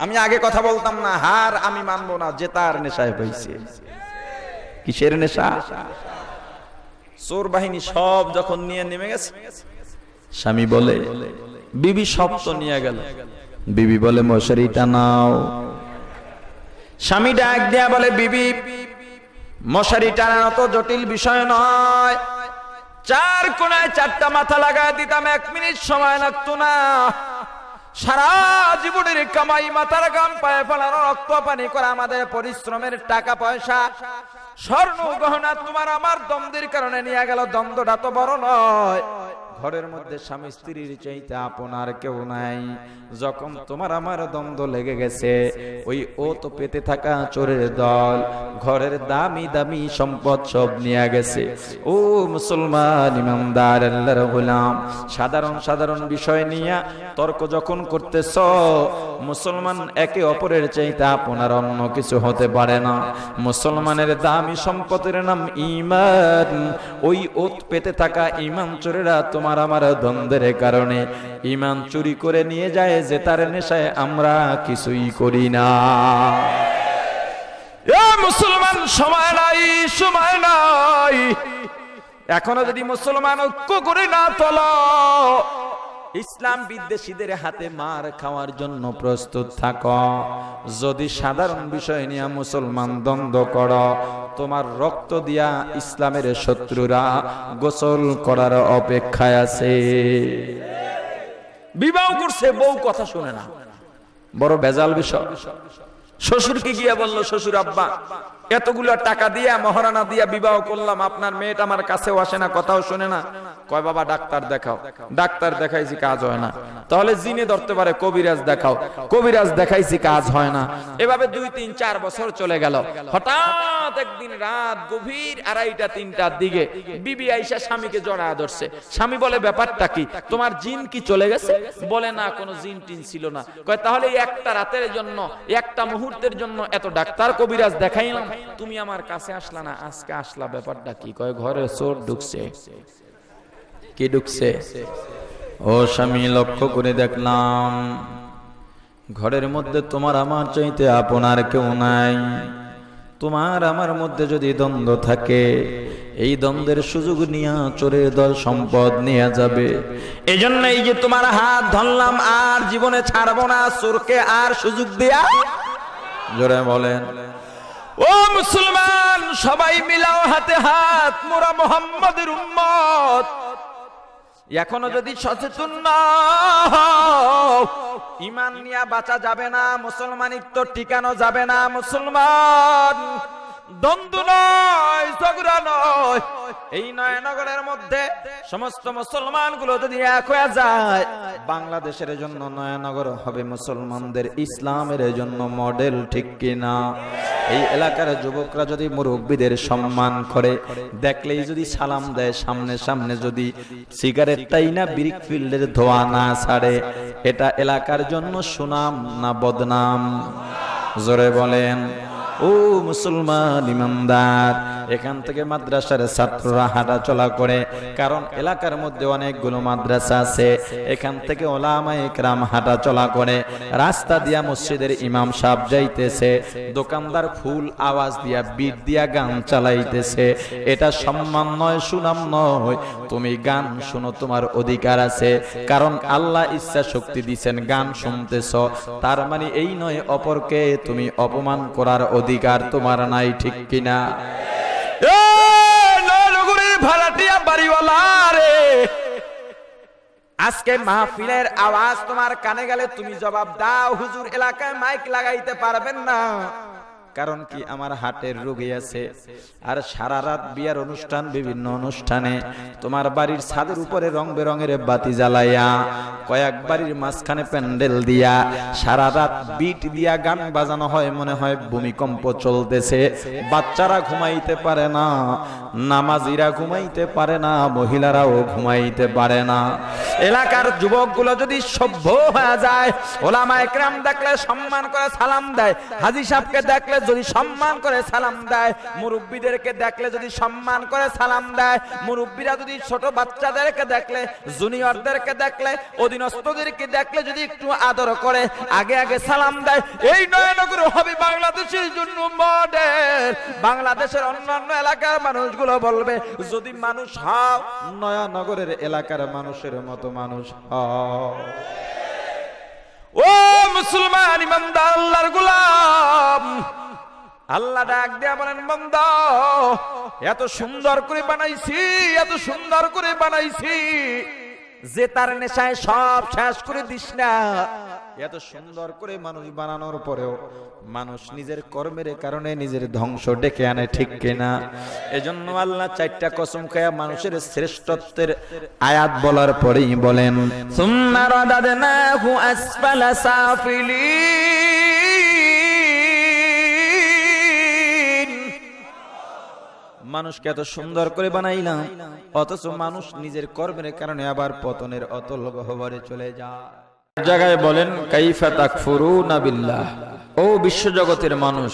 আমি আগে কথা বলতাম না, হার আমি মানবো না, জেতার নেশায় হইছে। কিসের নেশা? চোর বাহিনী সব যখন নিয়ে নেমে গেছে, স্বামী বলে, বিবি সব তো নিয়ে গেল। বিবি বলে, মশারি টানাও। স্বামী ডাক দেয়া বলে, বিবি মশারি টানানো তো জটিল বিষয় নয়, 4 কোণায় 4টা মাথা লাগায় দিতাম, 1 মিনিট সময় লাগতো না। সারা জীবনের কামাই, মাথার গাম, পায়ে ফেলানো রক্ত পানি করা আমাদের পরিশ্রমের টাকা পয়সা স্বর্ণ গহনা তোমার আমার দ্বন্দ্বের কারণে নিয়ে গেল। দ্বন্দ্বটা তো বড় নয়, ঘরের মধ্যে স্বামী স্ত্রীর চাইতে আপনার কেউ নাই। যখন তোমার আমার দ্বন্দ্ব লেগে গেছে, ওই ও তো পেতে থাকা চোরের দল ঘরের দামি দামি সম্পদ সব নিয়ে গেছে। ও মুসলমান ইমানদার আল্লাহর গোলাম, সাধারণ সাধারণ বিষয় নিয়ে তর্ক যখন করতেছ, মুসলমান একে অপরের চাইতে আপনার অন্য কিছু হতে পারে না। মুসলমানের দামি সম্পদের নাম ঈমান। ওই ওত পেতে থাকা ঈমান চোরেরা তোমার আমার দ্বন্দ্বের কারণে ঈমান চুরি করে নিয়ে যায়, যে তার নেশায় আমরা কিছুই করি না। এ মুসলমান, সময় নাই, সময় নাই। এখনো যদি মুসলমান ঐক্য করে না চলো, ইসলাম বিদ্বেষীদের হাতে মার খাওয়ার জন্য প্রস্তুত থাকো। যদি সাধারণ বিষয় নিয়ে মুসলমান দ্বন্দ্ব করো, তোমার রক্ত দিয়া ইসলামের শত্রুরা গোসল করার অপেক্ষায় আছে। বিবাহ করছে, বউ কথা শুনে না, বড় বেজাল বিষয়। শ্বশুরকে গিয়ে বললো, শ্বশুর আব্বা এতগুলো টাকা দিয়া মহারানা দিয়া বিবাহ করলাম, আপনার মেয়েটা আমার কাছেও আসে না, কথাও শুনে না। কয় বাবা ডাক্তার দেখাও। ডাক্তার দেখাইছি, কাজ হয় না। তাহলে জিনে ধরতে পারে, কবিরাজ দেখাও। কবিরাজ দেখাইছি, কাজ হয় না। এভাবে 2, 3, 4 বছর চলে গেল। হঠাৎ একদিন রাত গভীর 2:30, 3টার দিকে বিবি আয়েশা স্বামীকে জড়ায় ধরছে। স্বামী বলে, ব্যাপারটা কি, তোমার জিন কি চলে গেছে? বলে, না, কোনো জিন টিন ছিল না। কয়, তাহলে একটা রাতের জন্য, একটা মুহূর্তের জন্য এত ডাক্তার কবিরাজ দেখাইলাম, তুমি আমার কাছে আসলা না, আজকে আসলা, ব্যাপারটা কি? কয়, ঘরে চোর ঢুকছে। কি ঢুকছে? ও স্বামী, লক্ষ্য করে দেখলাম ঘরের মধ্যে তোমার আমার চাইতে আপনার কেউ নাই। তোমার আমার মধ্যে যদি দ্বন্দ্ব থাকে, এই দ্বন্দ্বের সুযোগ নিয়ে চোরের দল সম্পদ নিয়ে যাবে। এই জন্য এই যে তোমার হাত ধরলাম, আর জীবনে ছাড়বো না, চোরকে আর সুযোগ দেয়া। জোরে বলেন। ও মুসলমান, সবাই মিলাও হাতে হাত, মোরা মুহাম্মাদের উম্মত। এখনো যদি সচেতন না হও, ঈমান নিয়ে বাঁচা যাবে না, মুসলমানিত্ব টিকানো যাবে না। মুসলমান দ্বন্দ্ব নয়, ঝগড়া নয়। এই নয়নগরের মধ্যে সমস্ত মুসলমান গুলো যদি এক হয়ে যায়, বাংলাদেশের জন্য নয়নগর হবে মুসলমানদের ইসলামের জন্য মডেল, ঠিক কিনা? এই এলাকার যুবকরা যদি মুরব্বীদের সম্মান করে, দেখলেই যদি সালাম দেয়, সামনে সামনে যদি সিগারেটটাই না ব্রিক ফিল্ডের ধোয়া না ছাড়ে, এটা এলাকার জন্য সুনাম না বদনাম? জোরে বলেন। ও মুসলমান ইমানদার, এখান থেকে মাদ্রাসার ছাত্ররা হাঁটা চলা করে, কারণ এলাকার মধ্যে অনেকগুলো মাদ্রাসা আছে। এখান থেকে ওলামায়ে কেরাম হাঁটা চলা করে, রাস্তা দিয়া মসজিদের ইমাম সাহেব যাইতেছে, দোকানদার ফুল আওয়াজ দিয়া বিট দিয়া গান চালাইতেছে। এটা সম্মান নয়, সুনাম নয়। তুমি গান শুনো, তোমার অধিকার আছে, কারণ আল্লাহ ইচ্ছা শক্তি দিয়েছেন, গান শুনতেছ, তার মানে এই নয় অপরকে তুমি অপমান করার অধিকার তোমার নাই, ঠিক কিনা? ভাড়াটিয়া বাড়িওয়ালা রে, আজকে মাহফিলের আওয়াজ তোমার কানে গেলে তুমি জবাব দাও, হুজুর এলাকায় মাইক লাগাইতে পারবেন না। কারণ কি, আমার হাটের রোগী আছে, আর সারা রাত বিয়ার অনুষ্ঠান, বিভিন্ন অনুষ্ঠানে তোমার বাড়ির ছাদের উপরে রং বেরঙের বাতি জ্বালাইয়া, কয়েক বাড়ির মাঝখানে প্যান্ডেল দিয়া সারা রাত বিট দিয়া গান বাজানো হয়, মনে হয় ভূমিকম্প চলতেছে। বাচ্চারা ঘুমাইতে পারে না, নামাজিরা ঘুমাইতে পারে না, মহিলারাও ঘুমাইতে পারে না। এলাকার যুবকগুলো যদি সভ্য হয়ে যায়, ওলামায়ে কেরাম দেখলে সম্মান করে সালাম দেয়, হাজী সাহেবকে দেখলে যদি সম্মান করে সালাম দেয়, মুরব্বীদেরকে দেখলে যদি সম্মান করে সালাম দেয়, মুরব্বীরা যদি ছোট বাচ্চাদেরকে দেখলে, জুনিয়রদেরকে দেখলে, অধীনস্থদেরকে দেখলে যদি একটু আদর করে, আগে আগে সালাম দেয়, এই নয়নগর হবে বাংলাদেশের জন্য মডেল। বাংলাদেশের অন্যান্য এলাকার মানুষগুলো বলবে, যদি মানুষ হও, নয়নগরের এলাকার মানুষের মতো মানুষ হও। ও মুসলমান ইমানদার আল্লাহর গোলাম, আল্লাহ ডাক দিয়া বলেন, বান্দা এত সুন্দর করে বানাইছি, এত সুন্দর করে বানাইছি, যে তার নেশায় সব শেষ করে দিস না। এত সুন্দর করে মানুষ বানানোর পরেও মানুষ নিজের কর্মের কারণে নিজের ধ্বংস ডেকে আনে, ঠিক কিনা? এজন্য আল্লাহ চারটা কসম খায়া মানুষের শ্রেষ্ঠত্বের আয়াত বলার পরেই বলেন সুম্মা রাদাদনাহু আসফালা সাফিলিন। মানুষকে এত সুন্দর করে বানাইলাম, অথচ মানুষ নিজের কর্মের কারণে আবার পতনের অতল গহ্বরে চলে যায়। জায়গায় বলেন কাইফা তাকফুরুনা বিল্লাহ, ও বিশ্বজগতের মানুষ,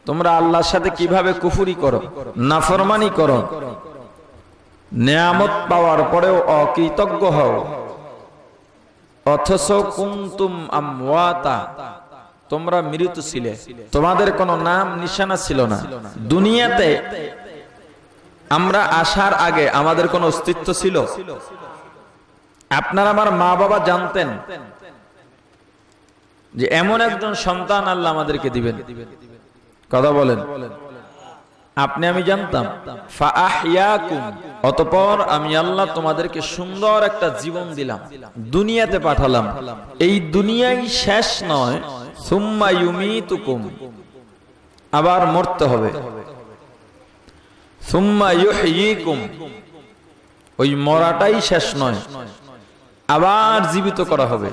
তোমরা আল্লাহর সাথে কিভাবে কুফরি করো, নাফরমানি করো, নিয়ামত পাওয়ার পরেও অকৃতজ্ঞ হও, অথচ কুনতুম আমওয়াতা, তোমরা মৃত ছিলে, তোমাদের কোনো নাম নিশানা ছিল না। দুনিয়াতে আমরা আসার আগে আমাদের কোনো অস্তিত্ব ছিল? আপনার আমার মা বাবা জানতেন যে এমন একজন সন্তান আল্লাহ আমাদেরকে দিবেন? কথা বলেন। আপনি আমি জানতাম? ফাআহইয়াকুম, অতঃপর আমি আল্লাহ তোমাদেরকে সুন্দর একটা জীবন দিলাম, দুনিয়াতে পাঠালাম। এই দুনিয়াই শেষ নয়, সুম্মা ইউমিতুকুম, আবার মরতে হবে। সুম্মা ইউহয়িকুম, ওই মরাটাই শেষ নয়, আবার জীবিত করা হবে।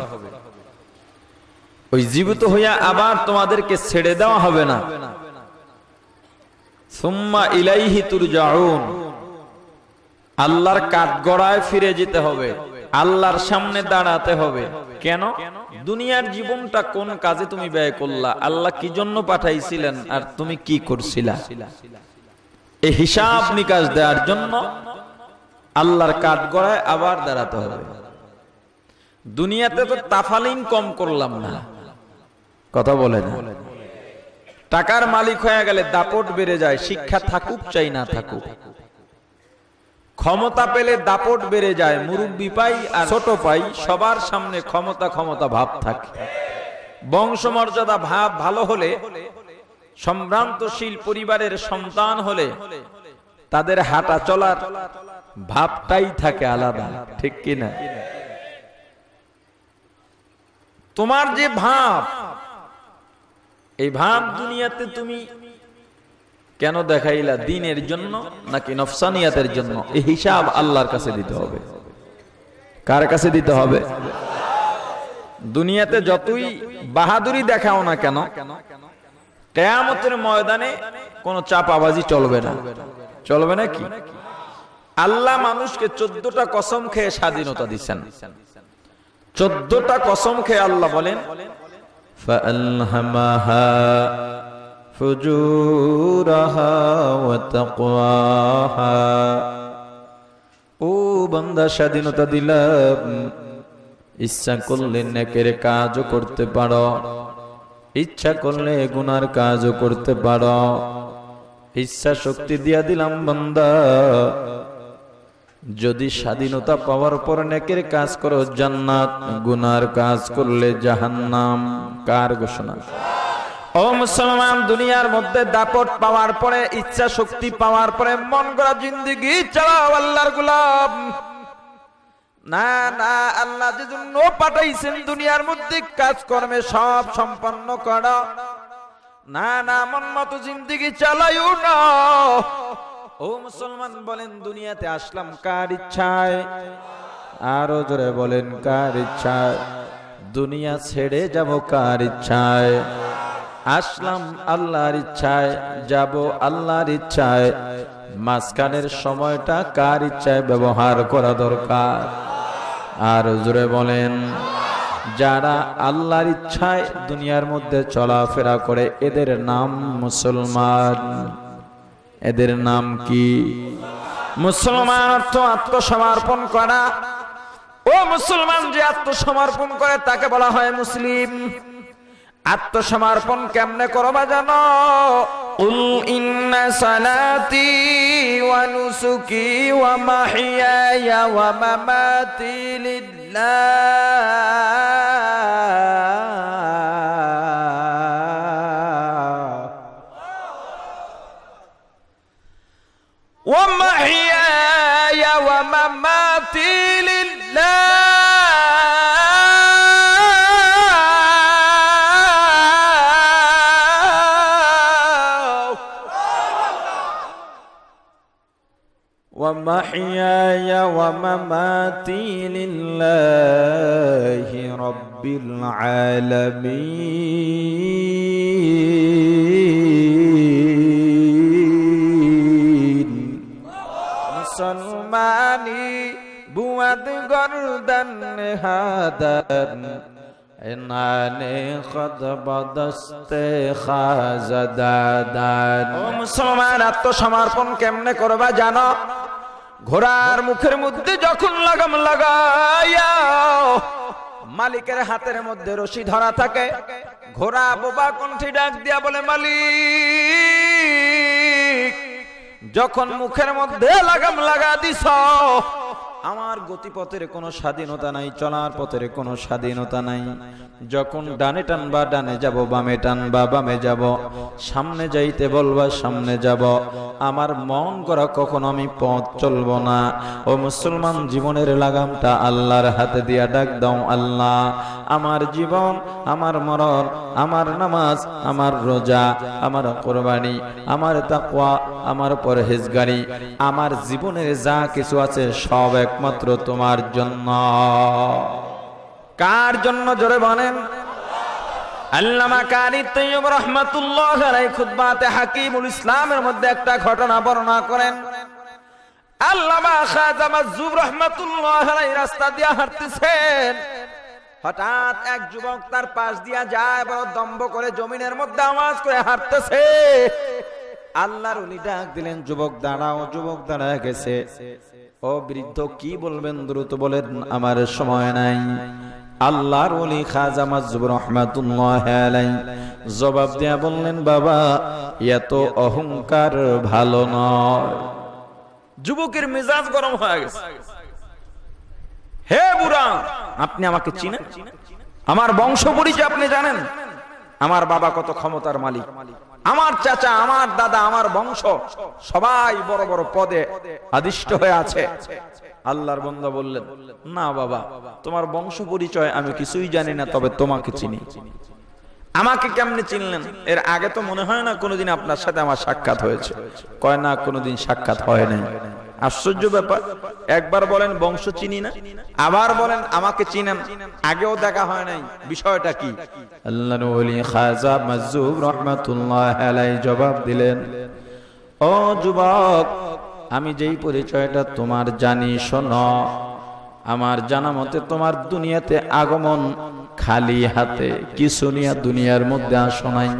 ওই জীবিত হইয়া আবার তোমাদেরকে ছেড়ে দেওয়া হবে না। সুম্মা ইলাইহি তুরজাউন, আল্লাহর কাঠগড়ায় ফিরে যেতে হবে, আল্লাহর সামনে দাঁড়াতে হবে। কেন? দুনিয়ার জীবনটা কোন কাজে তুমি ব্যয় করলা, আল্লাহ কি জন্য পাঠাইছিলেন, আর তুমি কি করছিলা, এই হিসাব নিকাশ দেওয়ার জন্য আল্লাহর কাঠগড়ায় আবার দাঁড়াতে হবে। দুনিয়াতে তো তাফালিং কম করলাম না, কথা বলে না। টাকার মালিক হয়ে গেলে দাপট বেড়ে যায়, শিক্ষা থাকুক চাই না থাকুক। ক্ষমতা পেলে দাপট বেড়ে যায়, মুরব্বি পাই আর ছোট পাই, সবার সামনে ক্ষমতা ক্ষমতা ভাব থাকে। বংশমর্যাদা ভাব ভালো হলে, সম্ভ্রান্তশীল পরিবারের সন্তান হলে তাদের হাঁটা চলার ভাবটাই থাকে আলাদা, ঠিক কিনা? তোমার যে ভাব, এই ভাব দুনিয়াতে তুমি কেন দেখাইলা, দ্বীনের জন্য নাকি নফসানিয়াতের জন্য? এই হিসাব আল্লাহর কাছে দিতে হবে। কার কাছে দিতে হবে? দুনিয়াতে যতই বাহাদুরি দেখাও না কেন, কিয়ামতের ময়দানে কোনো চাপাবাজি চলবে না। চলবে না কি? আল্লাহ মানুষকে 14টা কসম খেয়ে স্বাধীনতা দিচ্ছেন। 14টা কসম খেয়ে আল্লাহ বলেন ফাআলহামাহা ফুজুরাহা ওয়া তাকওয়াহা, ও বান্দা স্বাধীনতা দিলাম, ইচ্ছা করলে নেকের কাজও করতে পারো, ইচ্ছা করলে গুনার কাজও করতে পারো। ইচ্ছা শক্তি দিয়া দিলাম বান্দা, যদি স্বাধীনতা পাওয়ার পর নেকের কাজ করো জান্নাত, গুনার কাজ করলে জাহান্নাম। কার ঘোষণা? ও মুসলমান, দুনিয়ার মধ্যে দাপট পাওয়ার পরে, ইচ্ছা শক্তি পাওয়ার পরে মন গড়া জিন্দেগি চালাও আল্লাহর গোলাম। না না, আল্লাহ যে জন্য পাঠাইছেন দুনিয়ার মধ্যে কাজকর্মে সব সম্পন্ন করো, না না, মন মতো জিন্দেগি চালাইও না। ও মুসলমান, বলেন দুনিয়াতে আসলাম কার ইচ্ছায়? আরো জোরে বলেন কার ইচ্ছায়? দুনিয়া ছেড়ে যাব কার ইচ্ছায়? আসলাম আল্লাহর ইচ্ছায়, যাব আল্লাহর ইচ্ছায়। মাঝখানের সময়টা কার ইচ্ছায় ব্যবহার করা দরকার? আর জোরে বলেন, যারা আল্লাহর ইচ্ছায় দুনিয়ার মধ্যে চলাফেরা করে এদের নাম মুসলমান। এদের নাম কি? মুসলমান অর্থ আত্মসমর্পণ করা। ও মুসলমান, যে আত্মসমর্পণ করে তাকে বলা হয় মুসলিম। আত্মসমর্পণ কেমনে করবা জানো? কুল ইন্না সালাতি ওয়া নুসুকি ওয়া মাহইয়ায়া ওয়া মামাতি লিল্লাহ ওয়া মাহইয়ায়া ওয়া মামাতি লিল্লাহ ومحياي ومماتي لله رب العالمين مسلماني بود گردن هادن ইনানে খদ বদস্তে খাজাদাদান। ও মুসলমান, আত্মসমর্পণ কেমনে করবা জানো? ঘোড়ার মুখের মধ্যে যখন লাগাম লাগাইয়া মালিকের হাতের মধ্যে রশি ধরা থাকে, ঘোড়া বোবা কণ্ঠে ডাক দিয়া বলে, মালিক যখন মুখের মধ্যে লাগাম লাগা দিছ, আমার গতিপথের কোনো স্বাধীনতা নাই, চলার পথের কোনো স্বাধীনতা নাই। যখন ডানে টানবা ডানে যাব, বামে টানবা বামে যাব, সামনে যাইতে বলবা সামনে যাব, আমার মন করা কখনো আমি পথ চলবো না। ও মুসলমান, জীবনের লাগামটা আল্লাহর হাতে দিয়া ডাক দাও, আল্লাহ আমার জীবন, আমার মরণ, আমার নামাজ, আমার রোজা, আমার কোরবানি, আমার তাকওয়া, আমার পরহেজগারি, আমার জীবনের যা কিছু আছে সব একমাত্র তোমার জন্য। কার জন্য? জোরে বলেন। আল্লামা কারি তৈয়ব রাহমাতুল্লাহ আলাইহি খুতবাতে হাকিমুল ইসলামের মধ্যে একটা ঘটনা বর্ণনা করেন। আল্লামা খাজা মাজুব রাহমাতুল্লাহ আলাইহি রাস্তা দিয়ে হাঁটতেছেন, হঠাৎ এক যুবক তার পাশ দিয়া যায়, বড় দম্ভ করে জমিনের মধ্যে আওয়াজ করে হাঁটতেছে। আল্লাহর ওলি ডাক দিলেন, যুবক দাঁড়াও। যুবক দাঁড়ায় গেছে। ও বৃদ্ধ, কি বলবেন দ্রুত বলেন, আমার সময় নাই। আল্লাহর ওলি খাজা মাজুব রাহমাতুল্লাহ আলাইহি জবাব দিয়া বললেন, বাবা এত অহংকার ভালো নয়। যুবকের মেজাজ গরম হয়ে গেছে। হে বুড়া, আপনি আমাকে চিনেন? আমার বংশ পরিচয় আপনি জানেন? আমার বাবা কত ক্ষমতার মালিক, আমার চাচা, আমার দাদা, আমার বংশ সবাই বড় বড় পদে আদিষ্ট হয়ে আছে। আল্লাহর বান্দা বললেন, না বাবা, তোমার বংশ পরিচয় আমি কিছুই জানি না, তবে তোমাকে চিনি। আমাকে কেমনে চিনলেন? এর আগে তো মনে হয় না কোনোদিন আপনার সাথে আমার সাক্ষাৎ হয়েছে। কয় না, কোনোদিন সাক্ষাৎ হয় নাই। আশ্চর্য ব্যাপার, একবার বলেন বংশ চিনি না, আবার বলেন আমাকে চিনেন, আগেও দেখা হয় নাই, বিষয়টা কি? আল্লাহর ওলি খাজা মাজুব রাহমাতুল্লাহ আলাইহি জবাব দিলেন, ও যুবক, আমি যেই পরিচয়টা তোমার জানি, শোনো। আমার জানা মতে তোমার দুনিয়াতে আগমন খালি হাতে, কিছু নিয়ে দুনিয়ার মধ্যে আসো নাই।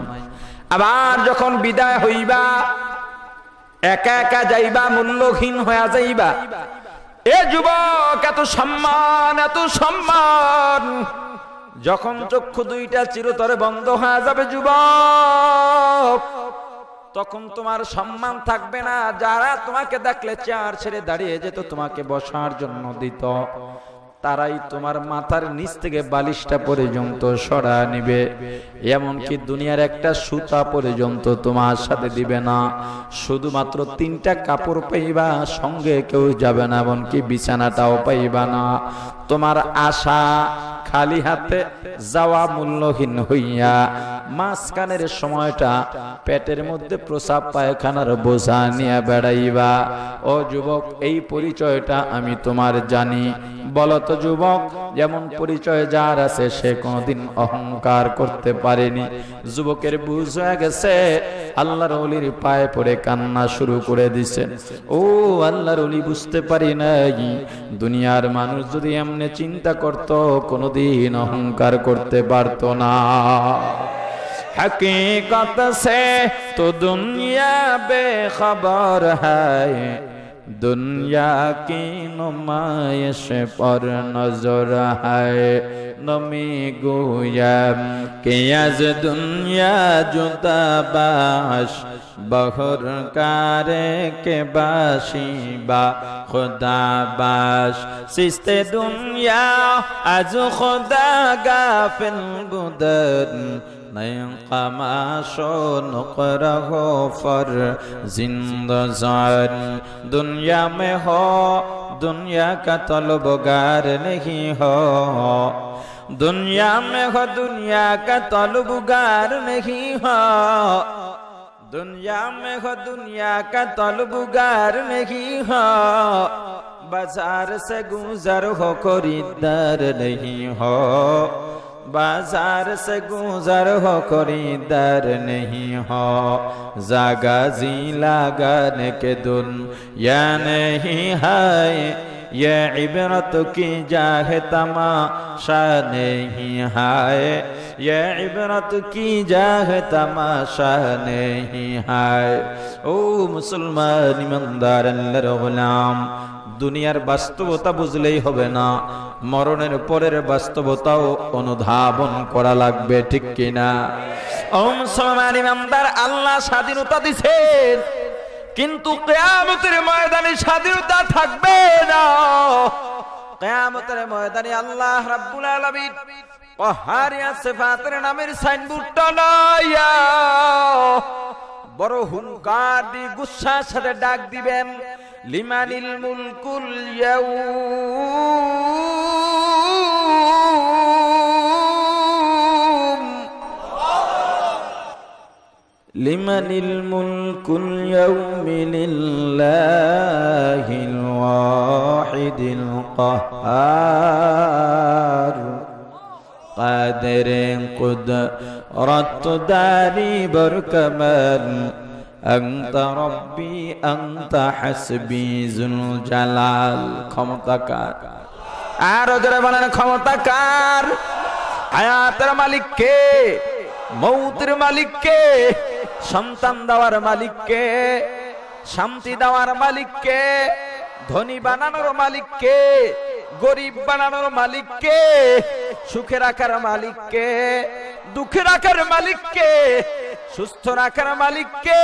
আবার যখন বিদায় হইবা, একা একা যাইবা, মূল্যহীন হয়ে যাইবা। এ যুবক, এত সম্মান, এত সম্মান, যখন চক্ষু দুইটা চিরতরে বন্ধ হয়ে যাবে যুবক, তখন তোমার সম্মান থাকবে না। যারা তোমাকে দেখলে চেয়ার ছেড়ে দাঁড়িয়ে যেত, তোমাকে বসার জন্য দিত, তারাই তোমার মাথার নিচ থেকে বালিশটা পর্যন্ত সরা নিবে। এমনকি দুনিয়ার একটা সুতা পর্যন্ত তোমার সাথে দিবে না। শুধুমাত্র 3টা কাপড় পাইবা, সঙ্গে কেউ যাবে না, এমনকি বিছানাটাও পাইবা না। তোমার আশা খালি হাতে যাওয়া, মূল্যহীন হইয়া মাঝখানের সময়টা পেটের মধ্যে প্রসাব পায়খানার বোঝা নিয়ে বেড়াইবা। ও যুবক, এই পরিচয়টা আমি তোমার জানি। বলতো যুবক, যেমন পরিচয় যার আছে সে কোনোদিন অহংকার করতে পারেনি। যুবকের বুঝ হয়ে গেছে। আল্লাহর ওলির পায়ে পড়ে কান্না শুরু করে দিছেন। ও আল্লাহর ওলি, বুঝতে পারি নাই, দুনিয়ার মানুষ যদি এমনি চিন্তা করত, কোনোদিন অহংকার করতে পারতো না। हकीकत से तो दुनिया बेखबर है, दुनिया की नुमाइश पर नजर है। नमी गोया कि आज दुनिया जुदा बाश, बहर कारे के बाशी बा खुदा बाश। सिस्ते दुनिया आज खुदा गाफिल बुदन, नयकामाशो नुकरहो फर जिंदजान। दुनिया में हो दुनिया का तलबगार नहीं हो, दुनिया में हो दुनिया का तलबगार नहीं हो। दुनिया में हो दुनिया का तलबुगार नहीं हो, बाजार से गुजर हो खरीदार नहीं हो, बाजार से गुजर हो खरीदार नहीं हो, जागा जी लगाने के दुनिया नहीं है, ये इबरत की जाहे तमाशा नहीं है, ये इबरत की जाहे तमाशा नहीं है। ओ मुसलमान ईमानदार अल्लाहर গোলাম, দুনিয়ার বাস্তবতা বুঝলেই হবে না, মরণের পরের বাস্তবতাও অনুধাবন করা লাগবে, ঠিক কিনা? ও মুসলমান ইমানদার, আল্লাহ স্বাধীনতা দিয়েছেন, কিন্তু কিয়ামতের ময়দানে স্বাধীনতা থাকবে না। কিয়ামতের ময়দানে আল্লাহ রাব্বুল আলামিন পাহাড়িয়া সিফাতের নামের সাইনবোর্ডটা লাইয়া বড় হুঙ্কার দিয়ে গুসার সাথে ডাক দিবেন, লিমানিল মুলকুল ইয়াউম, লিমানিল মুলকুল ইয়াউমি লিল্লাহিল ওয়াহিদিল কাহ্হার, قادر قدرت داري بركمن أنت ربي أنت حسبي ذو الجلال। ক্ষমতাকার, আর জোরে বলেন ক্ষমতাকার। হায়াতের মালিক কে? মৌতের মালিক কে? সন্তান দেওয়ার মালিক কে? শান্তি দেওয়ার মালিক কে? ধনী বানানোর মালিক কে? গরিব বানানোর মালিক কে? সুখে রাখার মালিক কে? দুঃখে রাখার মালিক কে? সুস্থ রাখার মালিক কে?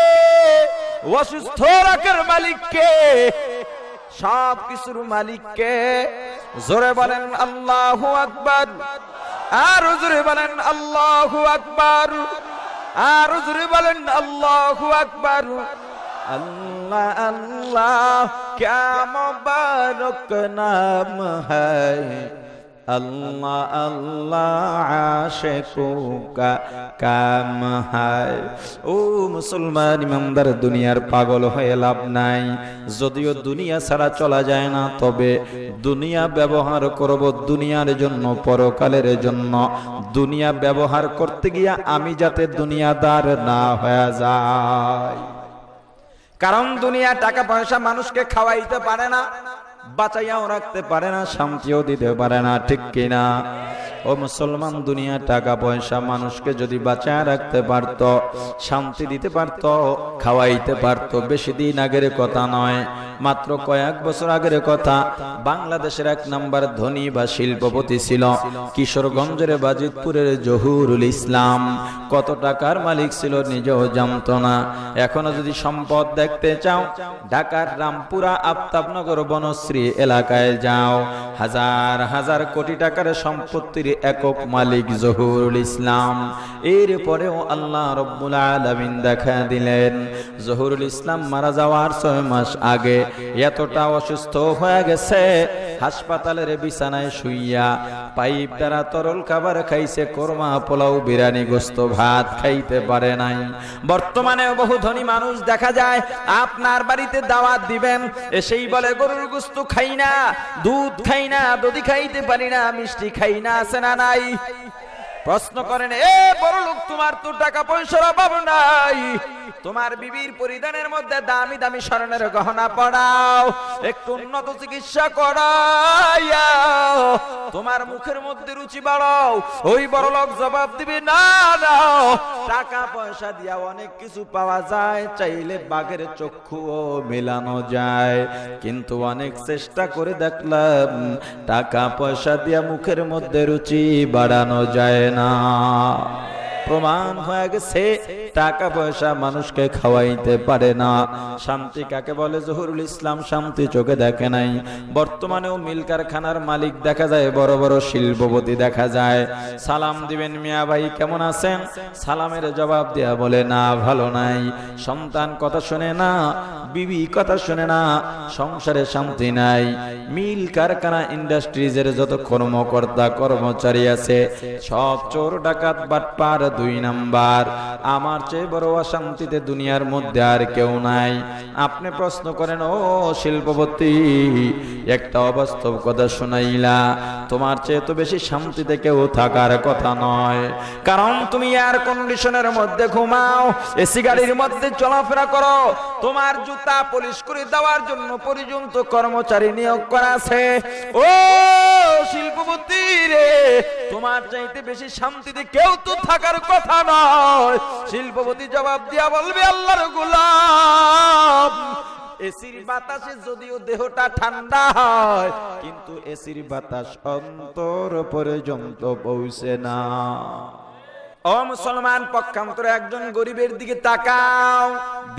অসুস্থ রাখার মালিক কে? সব কিছুর মালিক কে? জোরে বলেন আল্লাহু আকবার, আর জোরে বলেন আল্লাহু আকবার, আর জোরে বলেন আল্লাহু আকবার। अल्लाह अल्लाह क्या मुबारक नाम है, अल्लाह अल्लाह आशिकों का काम है। ও মুসলমান ইমানদার, দুনিয়ার পাগল হয়ে লাভ নাই। যদিও দুনিয়া ছাড়া চলা যায় না, তবে দুনিয়া ব্যবহার করব দুনিয়ার জন্য, পরকালের জন্য। দুনিয়া ব্যবহার করতে গিয়া আমি যাতে দুনিয়াদার না হয়ে যাই। কারণ দুনিয়া টাকা পয়সা মানুষকে খাওয়াইতে পারে না, বাঁচাইয়াও রাখতে পারে না, শান্তিও দিতে পারে না, ঠিক কিনা? ও মুসলমান, দুনিয়া টাকা পয়সা মানুষকে যদি বাঁচায় রাখতে পারত, শান্তি দিতে পারত, খাওয়াইতে পারত, বেশি দিন আগের কথা নয়, মাত্র কয়েক বছর আগের কথা, বাংলাদেশের 1 নম্বর ধনী বা শিল্পপতি ছিল কিশোরগঞ্জের বাজিতপুরের জহুরুল ইসলাম। কত টাকার মালিক ছিল নিজেও জানত না। এখনো যদি সম্পদ দেখতে চাও, ঢাকার রামপুরা আফতাবনগর বনশ্রী এলাকায় যাও, হাজার হাজার কোটি টাকার সম্পত্তির একক মালিক জহুরুল ইসলাম। এরপরেও আল্লাহ রব্বুল আলামিন দেখা দিলেন, জহুরুল ইসলাম মারা যাওয়ার 6 মাস আগে এতটা অসুস্থ হয়ে গেছে, হাসপাতালের বিছানায় শুইয়া পাইপ দ্বারা তরল খাবার খাইছে, কোরমা পোলাও বিরিয়ানি গোস্ত ভাত খাইতে পারে নাই। বর্তমানে বহু ধনী মানুষ দেখা যায় আপনার বাড়িতে দাওয়াত দিবেন, এসেই বলে গরুর গোস্ত খাই না, দুধ খাই না, দধি খাইতে পারি না, মিষ্টি খাই না, আছে না নাই? প্রশ্ন করেন, এ বড় লোক, তোমার তো টাকা পয়সার অভাব নাই, তোমার বিবির পরিধানের মধ্যে দামি দামি স্বর্ণের গহনা পড়াও, একটু উন্নত চিকিৎসা করাইয়া তোমার মুখের মধ্যে রুচি বাড়াও। ওই বড় লোক জবাব দিবে, না না, টাকা পয়সা দিয়া অনেক কিছু পাওয়া যায়, চাইলে বাঘের চক্ষুও মেলানো যায়, কিন্তু অনেক চেষ্টা করে দেখলাম টাকা পয়সা দিয়া মুখের মধ্যে রুচি বাড়ানো যায় না। প্রমাণ হয়ে গেছে টাকা পয়সা মানুষকে খাওয়াইতে পারে না। শান্তি কাকে বলে? জহুরুল ইসলাম শান্তি চোখে দেখে নাই। বর্তমানেও মিল কারখানার মালিক দেখা যায়, বড় বড় শিল্পপতি দেখা যায়। সালাম দিবেন, মিয়া ভাই কেমন আছেন? সালামের জবাব দেয়া বলে, না ভালো নাই। সন্তান কথা শুনে না, বিবি কথা শুনে না, সংসারে শান্তি নাই। মিল কারখানা ইন্ডাস্ট্রিজের যত কর্মকর্তা কর্মচারী আছে সব চোর ডাকাত বাটপার 2 নাম্বার। আমার চেয়ে বড় অশান্তিতে দুনিয়ার মধ্যে আর কেউ নাই। আপনি প্রশ্ন করেন, ও শিল্পপতি, একটা অবাস্তব কথা শোনাইলা, তোমার চেয়ে তো বেশি শান্তিতে কেউ থাকার কথা নয়। কারণ তুমি এয়ার কন্ডিশনের মধ্যে ঘুমাও, এসি গাড়ির মধ্যে চলাফেরা করো, তোমার জুতা পলিশ করে দেওয়ার জন্য পর্যন্ত কর্মচারী নিয়োগ করা আছে। ও শিল্পপতি রে, তোমার চাইতে বেশি শান্তিতে কেউ তো থাকার কথা নয়। শিল্পপতি জবাব দিয়া বলবে, আল্লাহর গোলাম, এসির বাতাসে যদিও দেহটা ঠান্ডা হয়, কিন্তু এসির বাতাস অন্তর পর্যন্ত পৌঁছে না। ও মুসলমান, পক্ষান্তরে একজন গরিবের দিকে তাকাও,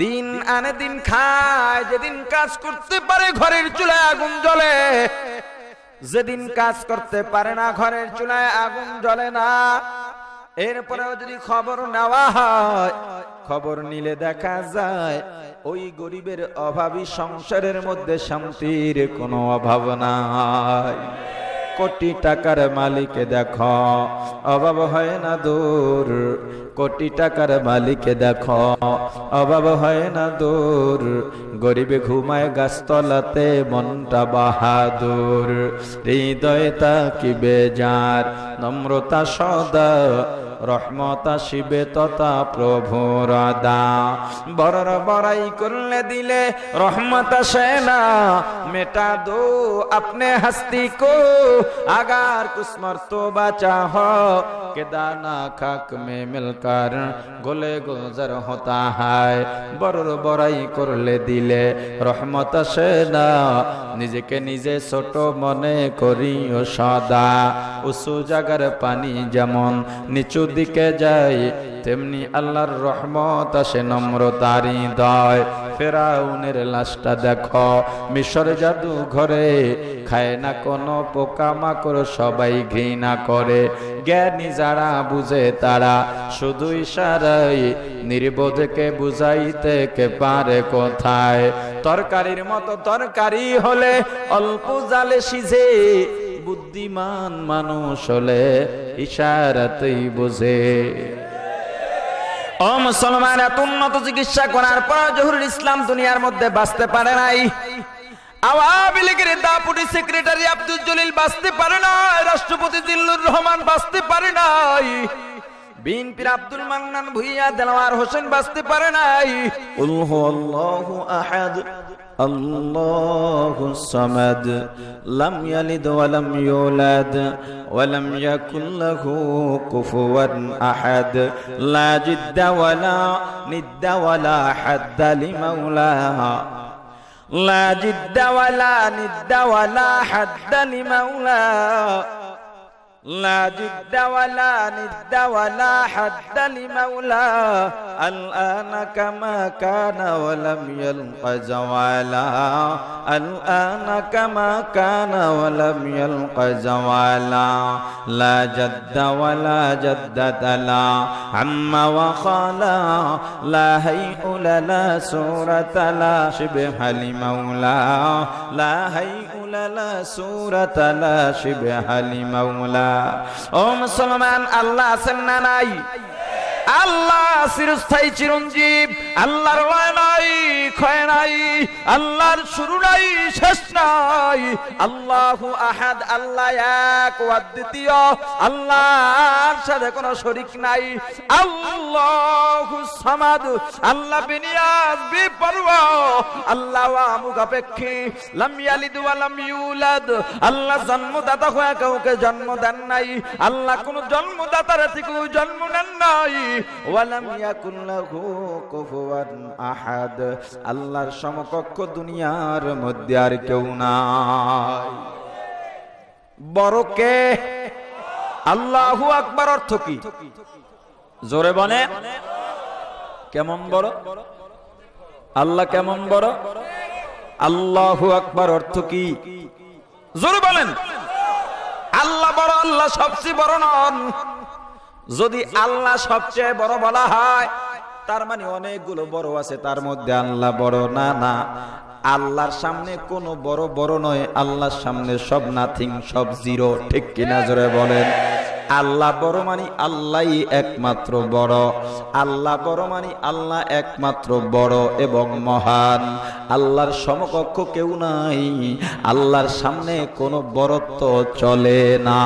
দিন আনে দিন খায়, যেদিন কাজ করতে পারে ঘরের চুলায় আগুন জ্বলে, যেদিন কাজ করতে পারে না ঘরের চুলায় আগুন জ্বলে না। এরপরেও যদি খবর নেওয়া হয়, খবর নিলে দেখা যায় ওই গরিবের অভাবী সংসারের মধ্যে শান্তির কোনো অভাব নাই। কোটি টাকার মালিকে দেখো, অভাব হয় না দূর। কোটি টাকার মালিকে দেখো, অভাব হয় না দূর। গরিবে ঘুমায় গাছতলাতে, মনটা বাহাদুর। হৃদয়ে তাকিবে যার, নম্রতা সদা, রহমতা শিবে তথা প্রভুর দা। বড়র বড়াই করলে দিলে রহমত আসে না, মেটা দো আপনে হস্তি কো, আগার কুছ মর্তবা চাহো के दाना खाक में मिलकर गोले गुजर होता है। বড়র বড়াই করলে দিলে রহমত আসে না, নিজেকে নিজে ছোট মনে করিও সদা। উঁচু জায়গার পানি যেমন নিচু দিকে যায়, তেমনি আল্লাহর রহমত আসে নম্রতার হৃদয়। ফেরাউনের লাশটা দেখো মিশর জাদু ঘরে, খায় না কোনো পোকা মাকড়, সবাই ঘৃণা করে। জ্ঞানী যারা বুঝে তারা শুধু ইশারায় নির্বোধকে বুঝাইতে কে পারে কোথায়। তরকারির মতো তরকারি হলে অল্প জালে সিঝে, বুদ্ধিমান মানুষ হলে ইশারাতেই বুঝে। ও মুসলমান, এত উন্নত চিকিৎসা করার পর জহুরুল ইসলাম দুনিয়ার মধ্যে বাঁচতে পারে নাই। আওয়ামী লীগের দাপুটি সেক্রেটারি আব্দুল জলিল বাঁচতে পারে নাই, রাষ্ট্রপতি জিল্লুর রহমান বাঁচতে পারে নাই, বিএনপির আব্দুল মান্নান ভুইয়া, দেলোয়ার হোসেন বাঁচতে পারে নাই। কুল হুয়াল্লাহু আহাদ আল্লাহুস সামাদ লাম ইয়ালিদ ওয়া লাম ইউলাদ ওয়া লাম ইয়াকুল লাহু কুফুওয়ান আহাদ লা জিদ্দা ওয়া লা নিদ্দা ওয়া লা হাদ্দা লিমাওলাহা লা জিদ্দা ওয়া লা নিদ্দা ওয়া লা হাদ্দা লিমাওলাহা لا جد ولا ند ولا حد لمولى الآن كما كان ولم يلق زوالا الآن كما كان ولم يلق زوالا لا جد ولا جدد لا عم وخالا لا هيئ لا سورة لا شبه لمولى لا هيئ لا سورة لا شبه لمولى। ও মুসলমান, আল্লাহ আছেন না নাই? আল্লাহ চিরস্থায়ী চিরঞ্জীব, আল্লাহর লয় নাই, ক্ষয় নাই, আল্লাহর শুরু নাই, শেষ নাই। আল্লাহু আহাদ, আল্লাহ এক ও অদ্বিতীয়, আল্লাহর সাথে কোনো শরীক নাই। আল্লাহু সামাদ, আল্লাহ বিনিয়াজ বেপরোয়া, আল্লাহ আমুখাপেক্ষী, লাম ইয়ালিদ ওয়া লাম ইউলাদ, আল্লাহ জন্মদাতা হয়ে কাউকে জন্ম দেন নাই, আল্লাহ কোনো জন্মদাতার থেকেও জন্ম নেন নাই। ওয়ালাম ইয়াকুল লাহু কুফুওয়ান আহাদ, আল্লাহর সমকক্ষ দুনিয়ার মধ্যে আর কেউ নাই। বড় কে? আল্লাহু আকবার অর্থ কি? জোরে বলে, কেমন বড়? আল্লাহ কেমন বড়? আল্লাহু আকবার অর্থ কি? জোরে বলেন। আল্লাহ বড়, আল্লাহ সবচেয়ে বড় নন। যদি আল্লাহ সবচেয়ে বড় বলা হয়, তার মানে অনেকগুলো বড় আছে, তার মধ্যে আল্লাহ বড় না। না, আল্লাহর সামনে কোনো বড় বড় নয়, আল্লাহর সামনে সব নাথিং, সব জিরো। ঠিক কিনা জোরে বলেন। আল্লাহ বড় মানি আল্লাহই একমাত্র বড়, আল্লাহ বড় মানি আল্লাহ একমাত্র বড় এবং মহান। আল্লাহর সমকক্ষ কেউ নাই, আল্লাহর সামনে কোনো বড়ত্ব চলে না।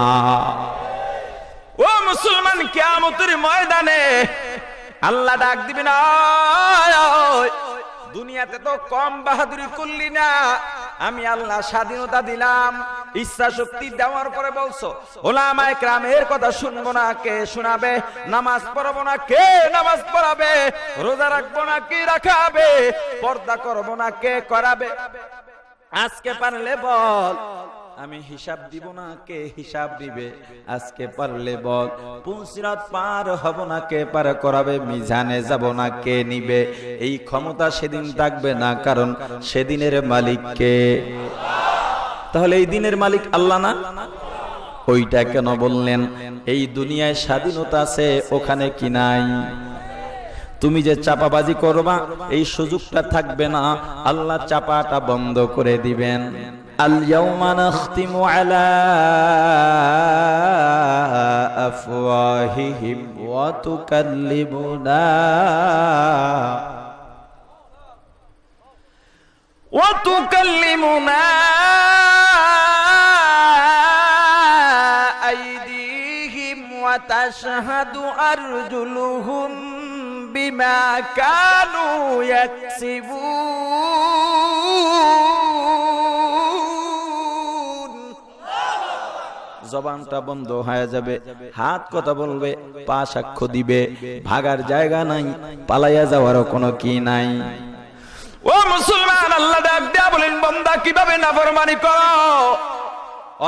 ও মুসলমান, কিয়ামতের ময়দানে আল্লাহ ডাক দিবেন, দুনিয়াতে তো কম বাহাদুরি করলি না, আমি আল্লাহ স্বাধীনতা দিলাম, ইচ্ছা শক্তি দেওয়ার পরে বলছো ওলামায়ে কেরামের কথা শুনবো না, কে শোনাবে? নামাজ পড়বো না, কে নামাজ পড়াবে? রোজা রাখবো না, কে রাখাবে? পর্দা করবো না, কে করাবে? আজকে পারলে বল, আমি হিসাব দিব না, কে হিসাব দিবে? আজকে পারলে বল, পুলসিরাত পার হব না, কে পার করাবে? মিজানে যাব না, কে নিবে? এই ক্ষমতা সেদিন থাকবে না, কারণ সেদিনের মালিক কে? তাহলে এই দিনের মালিক আল্লাহ না? ওইটা কেন বললেন? এই দুনিয়ায় স্বাধীনতা আছে, ওখানে কি নাই? তুমি যে চাপাবাজি করবা এই সুযোগটা থাকবে না, আল্লাহ চাপাটা বন্ধ করে দিবেন। আল-ইয়াওমা নাখতিমু আলা আফওয়াহিহিম ওয়া তুকাল্লিমুনা আইদিহিম ওয়া তাশহাদু আরজুলুহুম বিমা কানু ইয়াকসিবুন। জবানটা বন্ধ হয়ে যাবে, হাত কথা বলবে, পা সাক্ষ্য দিবে, ভাগার জায়গা নাই, পালাইয়া যাওয়ারও কোনো কি নাই। ও মুসলমান, আল্লাহ ডাক দিয়া বলেন, বান্দা কিভাবে নাফরমানি করো,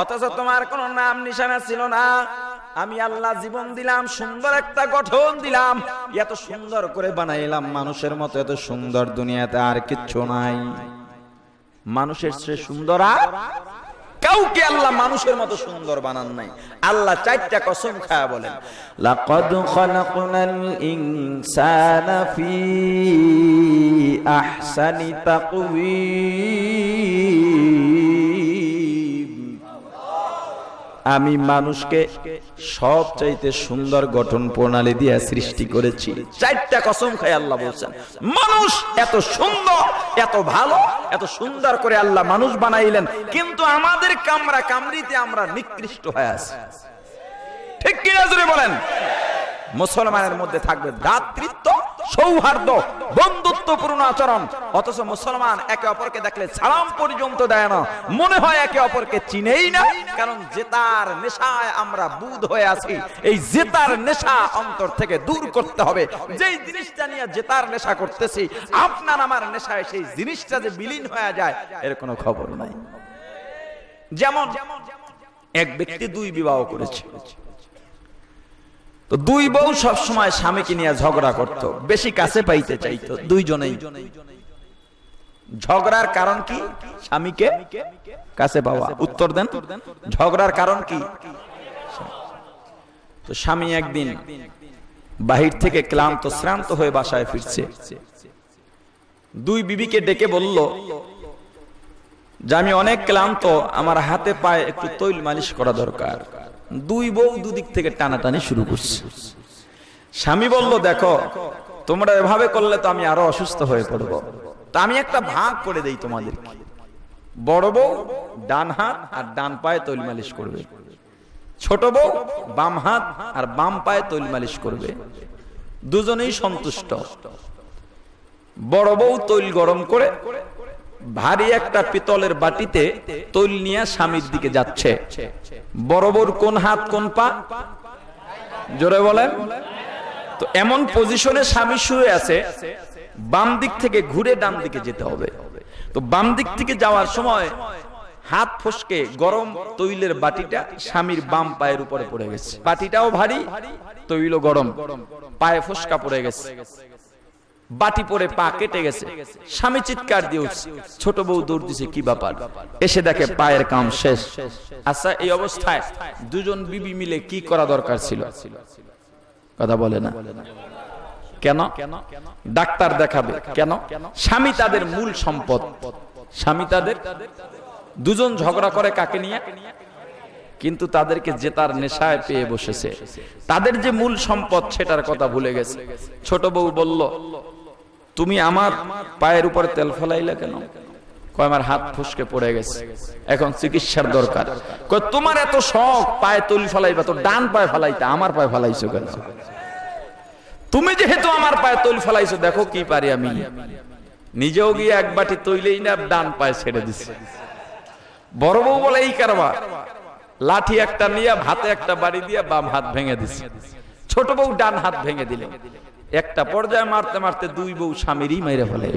অথচ তোমার কোনো নাম নিশানা ছিল না। আমি আল্লাহ জীবন দিলাম, সুন্দর একটা গঠন দিলাম, এত সুন্দর করে বানাইলাম, মানুষের মতো এত সুন্দর দুনিয়াতে আর কিচ্ছু নাই। মানুষের চেয়ে সুন্দর আর কাউকে আল্লাহ মানুষের মতো সুন্দর বানান নাই। আল্লাহ চারটা কসম খায়া বলেন, লাকাদ খালাকনাল ইনসানা ফি আহসানি তাকওয়িম। আমি মানুষকে সবচাইতে সুন্দর গঠন প্রণালী দিয়ে সৃষ্টি করেছি। চারটা কসম খায় আল্লাহ বলছেন, মানুষ এত সুন্দর, এত ভালো, এত সুন্দর করে আল্লাহ মানুষ বানাইলেন, কিন্তু আমাদের কামরা কামড়িতে আমরা নিকৃষ্ট হয়ে আছি। ঠিক কি না জোরে বলেন? মুসলমানের মধ্যে থাকবে ভ্রাতৃত্ব, সৌহার্দ্য, বন্ধুত্বপূর্ণ আচরণ, অথচ মুসলমান একে অপরকে দেখলে সালাম পর্যন্ত দেয় না, মনে হয় একে অপরকে চিনেই না। কারণ জেতার নেশায় আমরা বুঁদ হয়ে আছি। এই জেতার নেশা অন্তর থেকে দূর করতে হবে। যেই জিনিসটা নিয়ে জেতার নেশা করতেছি, আপনার আমার নেশায় সেই জিনিসটা যে বিলীন হয়ে যায় এর কোনো খবর নাই। যেমন এক ব্যক্তি দুই বিবাহ করেছে, তো দুই বউ সব সময় স্বামীকে নিয়ে ঝগড়া করত, বেশি কাছে পাইতে চাইতো দুইজনেই। ঝগড়ার কারণ কি? স্বামীকে কাছে পাওয়া। উত্তর দেন, ঝগড়ার কারণ কি? তো স্বামী একদিন বাহির থেকে ক্লান্ত শ্রান্ত হয়ে বাসায় ফিরছে, দুই বিবিকে ডেকে বলল যে আমি অনেক ক্লান্ত, আমার হাতে পায়ে একটু তৈল মালিশ করা দরকার। দুই বউ দুদিক থেকে টানাটানি শুরু করছে। স্বামী বলল, দেখো তোমরা এভাবে করলে তো আমি আরো অসুস্থ হয়ে পড়ব, তা আমি একটা ভাগ করে দেই তোমাদেরকে। বড় বউ ডান হাত আর ডান পায়ে তৈল মালিশ করবে, ছোট বউ বাম হাত আর বাম পায়ে তৈল মালিশ করবে, দুজনেই সন্তুষ্ট। বড় বউ তৈল গরম করে ভারী একটা পিতলের বাটিতে তৈল নিয়ে স্বামীর দিকে যাচ্ছে। বড় বউর কোন হাত কোন পা? জোরে বলেন। তো এমন পজিশনে স্বামী শুয়ে আছে, বাম দিক থেকে ঘুরে ডান দিকে যেতে হবে। তো বাম দিক থেকে যাওয়ার সময় হাত ফসকে গরম তৈলের বাটিটা স্বামীর বাম পায়ের উপরে পড়ে গেছে। বাটিটাও ভারী, তৈল গরম, পায়ে ফসকা পড়ে গেছে, বাটি পরে পা কেটে গেছে। স্বামী চিৎকার দিয়ে উঠছে, ছোট বউ দৌড় দিছে, কি ব্যাপার? এসে দেখে পায়ের কাম শেষ। আচ্ছা, এই অবস্থায় দুজন বিবি মিলে কি করা দরকার ছিল? কথা বলে না কেন? ডাক্তার দেখাবে কেন? স্বামী তাদের মূল সম্পদ, স্বামী তাদের। দুজন ঝগড়া করে কাকে নিয়ে? কিন্তু তাদেরকে জেতার নেশায় পেয়ে বসেছে, তাদের যে মূল সম্পদ সেটার কথা ভুলে গেছে। ছোট বউ বলল, তুমি আমার পায়ের উপরে তেল ফেলাইলে কেন? কয় আমার হাত ফসকে পড়ে গেছে, এখন চিকিৎসার দরকার। কয় তোমার এত শখ পায়ে তেল ফেলাইবা, তো ডান পায়ে ফেলাইতে আমার পায়ে ফেলাইছো কেন? তুমি যেহেতু আমার পায়ে তৈল ফেলাইছো, দেখো কি পারি আমি। নিজেও গিয়ে এক বাটি তৈলেই না ডান পায়ে ছেড়ে দিছে। বড় বউ বলে এই কারবার, লাঠি একটা নিয়ে হাতে একটা বাড়ি দিয়ে বাম হাত ভেঙে দিছে। ছোট বউ ডান হাত ভেঙে দিল। একটা পর্যায়ে মারতে মারতে দুই বউ স্বামীরই মেরে ফেলে।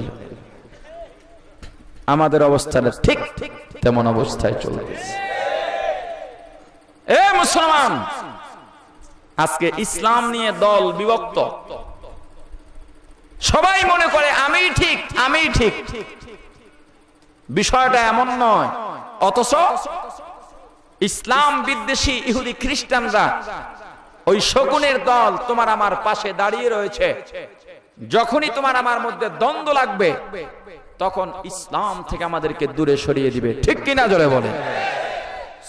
আমাদের অবস্থাটা ঠিক তেমন অবস্থায় চলে গেছে। এ মুসলমান, আজকে ইসলাম নিয়ে দল বিভক্ত। সবাই মনে করে আমি ঠিক, আমি ঠিক। বিষয়টা এমন নয়। অথচ ইসলাম বিদ্বেষী ইহুদি খ্রিস্টানরা, ওই শকুনের দল তোমার আমার পাশে দাঁড়িয়ে রয়েছে। যখনই তোমার আমার মধ্যে দ্বন্দ্ব লাগবে, তখন ইসলাম থেকে আমাদেরকে দূরে সরিয়ে দিবে। ঠিক কিনা জোরে বলে?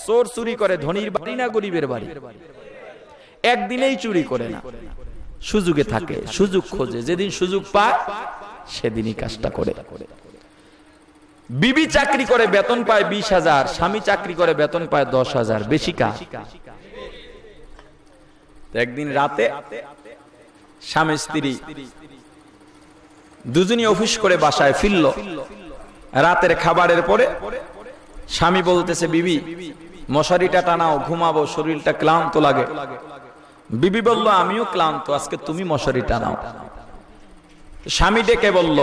চোর চুরি করে ধনীর বাড়ি না গরিবের বাড়ি? একদিনেই চুরি করে না, সুযোগে থাকে, সুযোগ খোঁজে। যেদিন সুযোগ পায় সেদিনই কাজটা করে। বিবি চাকরি করে বেতন পায় 20,000, স্বামী চাকরি করে বেতন পায় 10,000, বেশি কাজ। একদিন রাতে স্বামী স্ত্রী দুজনই অফিস করে বাসায় ফিরল। রাতের খাবারের পরে স্বামী বলতেছে, বিবি মশারিটা টানাও, ঘুমাবো, শরীরটা ক্লান্ত লাগে। বিবি বলল, আমিও ক্লান্ত, আজকে তুমি মশারি টানাও। স্বামী ডেকে বলল,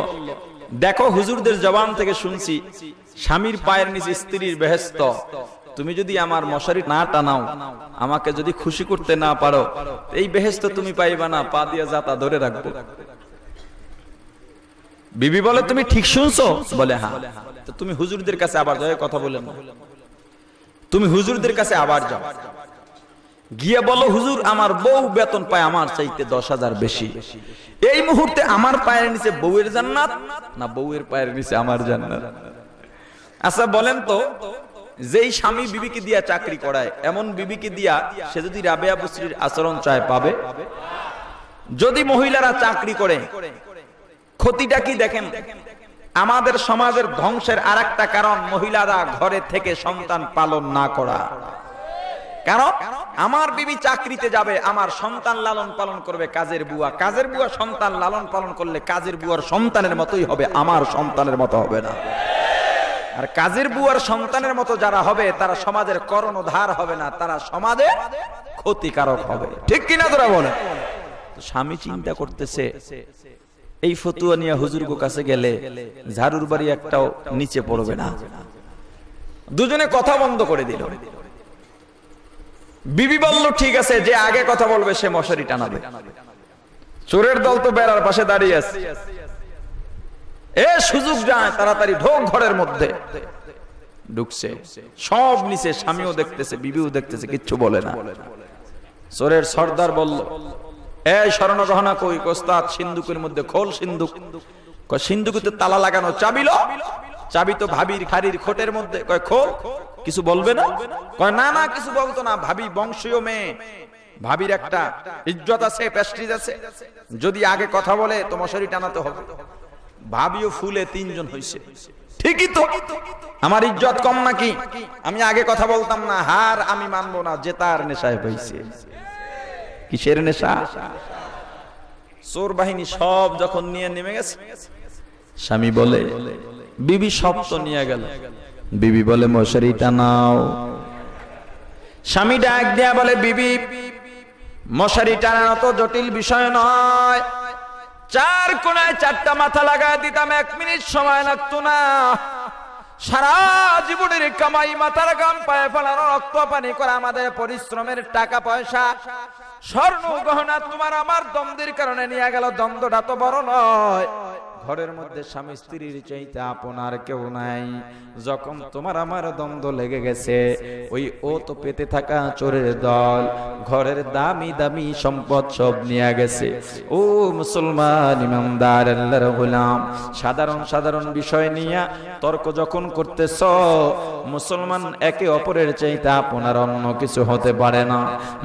দেখো হুজুরদের জবান থেকে শুনছি স্বামীর পায়ের নিচে স্ত্রীর বেহেশত। তুমি যদি আমার মশারি না টানাও, আমাকে যদি খুশি করতে না পারো, এই বেহেশত তুমি পাইবা না, পা দিয়ে জাতা ধরে রাখবো। বিবি বলে, তুমি ঠিক শুনছো? বলে হ্যাঁ। তো তুমি হুজুরদের কাছে আবার যাও, কথা বলেন না, তুমি হুজুরদের কাছে আবার যাও, গিয়ে বলো, হুজুর আমার বউ বেতন পায় আমার চাইতে 10,000 বেশি। এই মুহূর্তে আমার পায়ের নিচে বউয়ের জান্নাত না বউয়ের পায়ের নিচে আমার জান্নাত? আচ্ছা বলেন তো, যেই স্বামী বিবিকে দিয়া চাকরি করায়, এমন বিবিকে দিয়া সে যদি রাবেয়া বুসরির আচরণ চায়, পাবে? যদি মহিলারা চাকরি করে, ক্ষতিটা কি দেখেন? আমাদের সমাজের ধ্বংসের আরেকটা কারণ মহিলারা ঘরে থেকে সন্তান পালন না করা। কারণ আমার বিবি চাকরিতে যাবে, আমার সন্তান লালন পালন করবে কাজের বুয়া। কাজের বুয়া সন্তান লালন পালন করলে কাজের বুয়ার সন্তানের মতোই হবে, আমার সন্তানের মতো হবে না। আর কাজের বুয়ার সন্তানের মতো যারা হবে, তারা সমাজের কর্ণধার হবে না, তারা সমাজে ক্ষতিকারক হবে। ঠিক কিনা তোরা বলে? স্বামী চিন্তা করতেছে, এই ফতুয়া নিয়ে হুজুরগো কাছে গেলে ঝাড়ুর বাড়ি একটাও নিচে পড়বে না। দুজনে কথা বন্ধ করে দিল। বিবি বলল, ঠিক আছে, যে আগে কথা বলবে সে মশারি টানাবে। চোরের দল তো বেড়ার পাশে দাঁড়িয়ে আছে, এ সুযোগ যায়, তাড়াতাড়ি ঢোক ঘরের মধ্যে। ঢুকছে, সব নিচে, স্বামীও দেখতেছে, বিবিও দেখতেছে, কিচ্ছু বলে না। চোরের সর্দার বলল, এই স্বর্ণ গহনা কই? ওস্তাদ সিন্ধুকের মধ্যে। খোল সিন্ধুক। কয় সিন্ধুকে তালা লাগানো, চাবি লো। চাবি তো ভাবির খাড়ির খোটের মধ্যে। কয় খোল। কিছু বলবে না? কয় না না, কিছু বলতো না, ভাবি বংশীয় মেয়ে, ভাবির একটা ইজ্জত আছে, প্রেস্টিজ আছে, যদি আগে কথা বলে তো মশারি টানাতে হবে। ভাবিও ফুলে 3 জন হইছে। ঠিকই তো, আমার ইজ্জত কম নাকি? আমি আগে কথা বলতাম না, হার আমি মানবো না, জেতার নেশায় হইছে। কিসের নেশা? চোর বাহিনী সব যখন নিয়ে নেমে গেছে, স্বামী বলে, বিবি সব তো নিয়ে গেল। বিবি বলে, মশারি টানাও। স্বামী ডাক দেয়া বলে, বিবি মশারি টানানো তো জটিল বিষয় নয়, 4 কোণায় 4টা মাথা লাগায় দিতাম, 1 মিনিট সময় লাগতো না। সারা জীবনের কামাই, মাথার গাম, পায়ে ফেলানো রক্ত পানি করা আমাদের পরিশ্রমের টাকা পয়সা, স্বর্ণ গহনা তোমার আমার দ্বন্দ্বের কারণে নিয়ে গেল। দ্বন্দ্বটা তো বড় নয়, ঘরের মধ্যে স্বামী স্ত্রীর চাইতে আপনার কেউ নাই। যখন তোমার আমার দ্বন্দ্ব লেগে গেছে, ওই ও তো পেতে থাকা চোরের দল ঘরের দামি দামি সম্পদ সব নিয়ে গেছে। ও মুসলমান ইমানদার আল্লাহর গোলাম, সাধারণ সাধারণ বিষয় নিয়ে তর্ক যখন করতেছ, মুসলমান একে অপরের চাইতে আপনার অন্য কিছু হতে পারে না।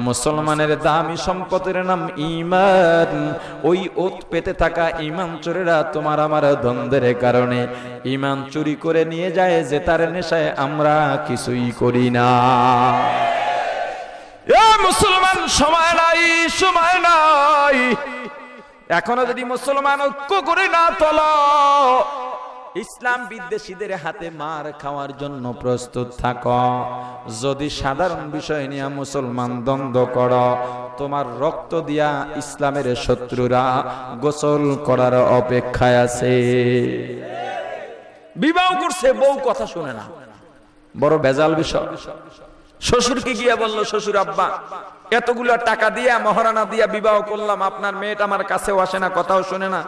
মুসলমানের দামি সম্পদের নাম ঈমান। ওই ওত পেতে থাকা ঈমান চোরেরা তোমার আমার দ্বন্দ্বের কারণে ঈমান চুরি করে নিয়ে যায়, যে তার নেশায় আমরা কিছুই করি না। এ মুসলমান, সময় নাই, সময় নাই। এখনো যদি মুসলমান ঐক্য করে না তোলো, ইসলাম বিদ্বেষীদের হাতে মার খাওয়ার জন্য প্রস্তুত থাকো। যদি সাধারণ বিষয় নিয়ে মুসলমান দ্বন্দ্ব করো, তোমার রক্ত দিয়া ইসলামের শত্রুরা গোসল করার অপেক্ষায় আছে। বিবাহ করছে, বউ কথা শুনে না, বড় বেজাল বিষয়। শ্বশুরকে গিয়ে বলল, শ্বশুর আব্বা এতগুলো টাকা দিয়া মহারানা দিয়া বিবাহ করলাম, আপনার মেয়েটা আমার কাছেও আসে না, কথাও শুনে না।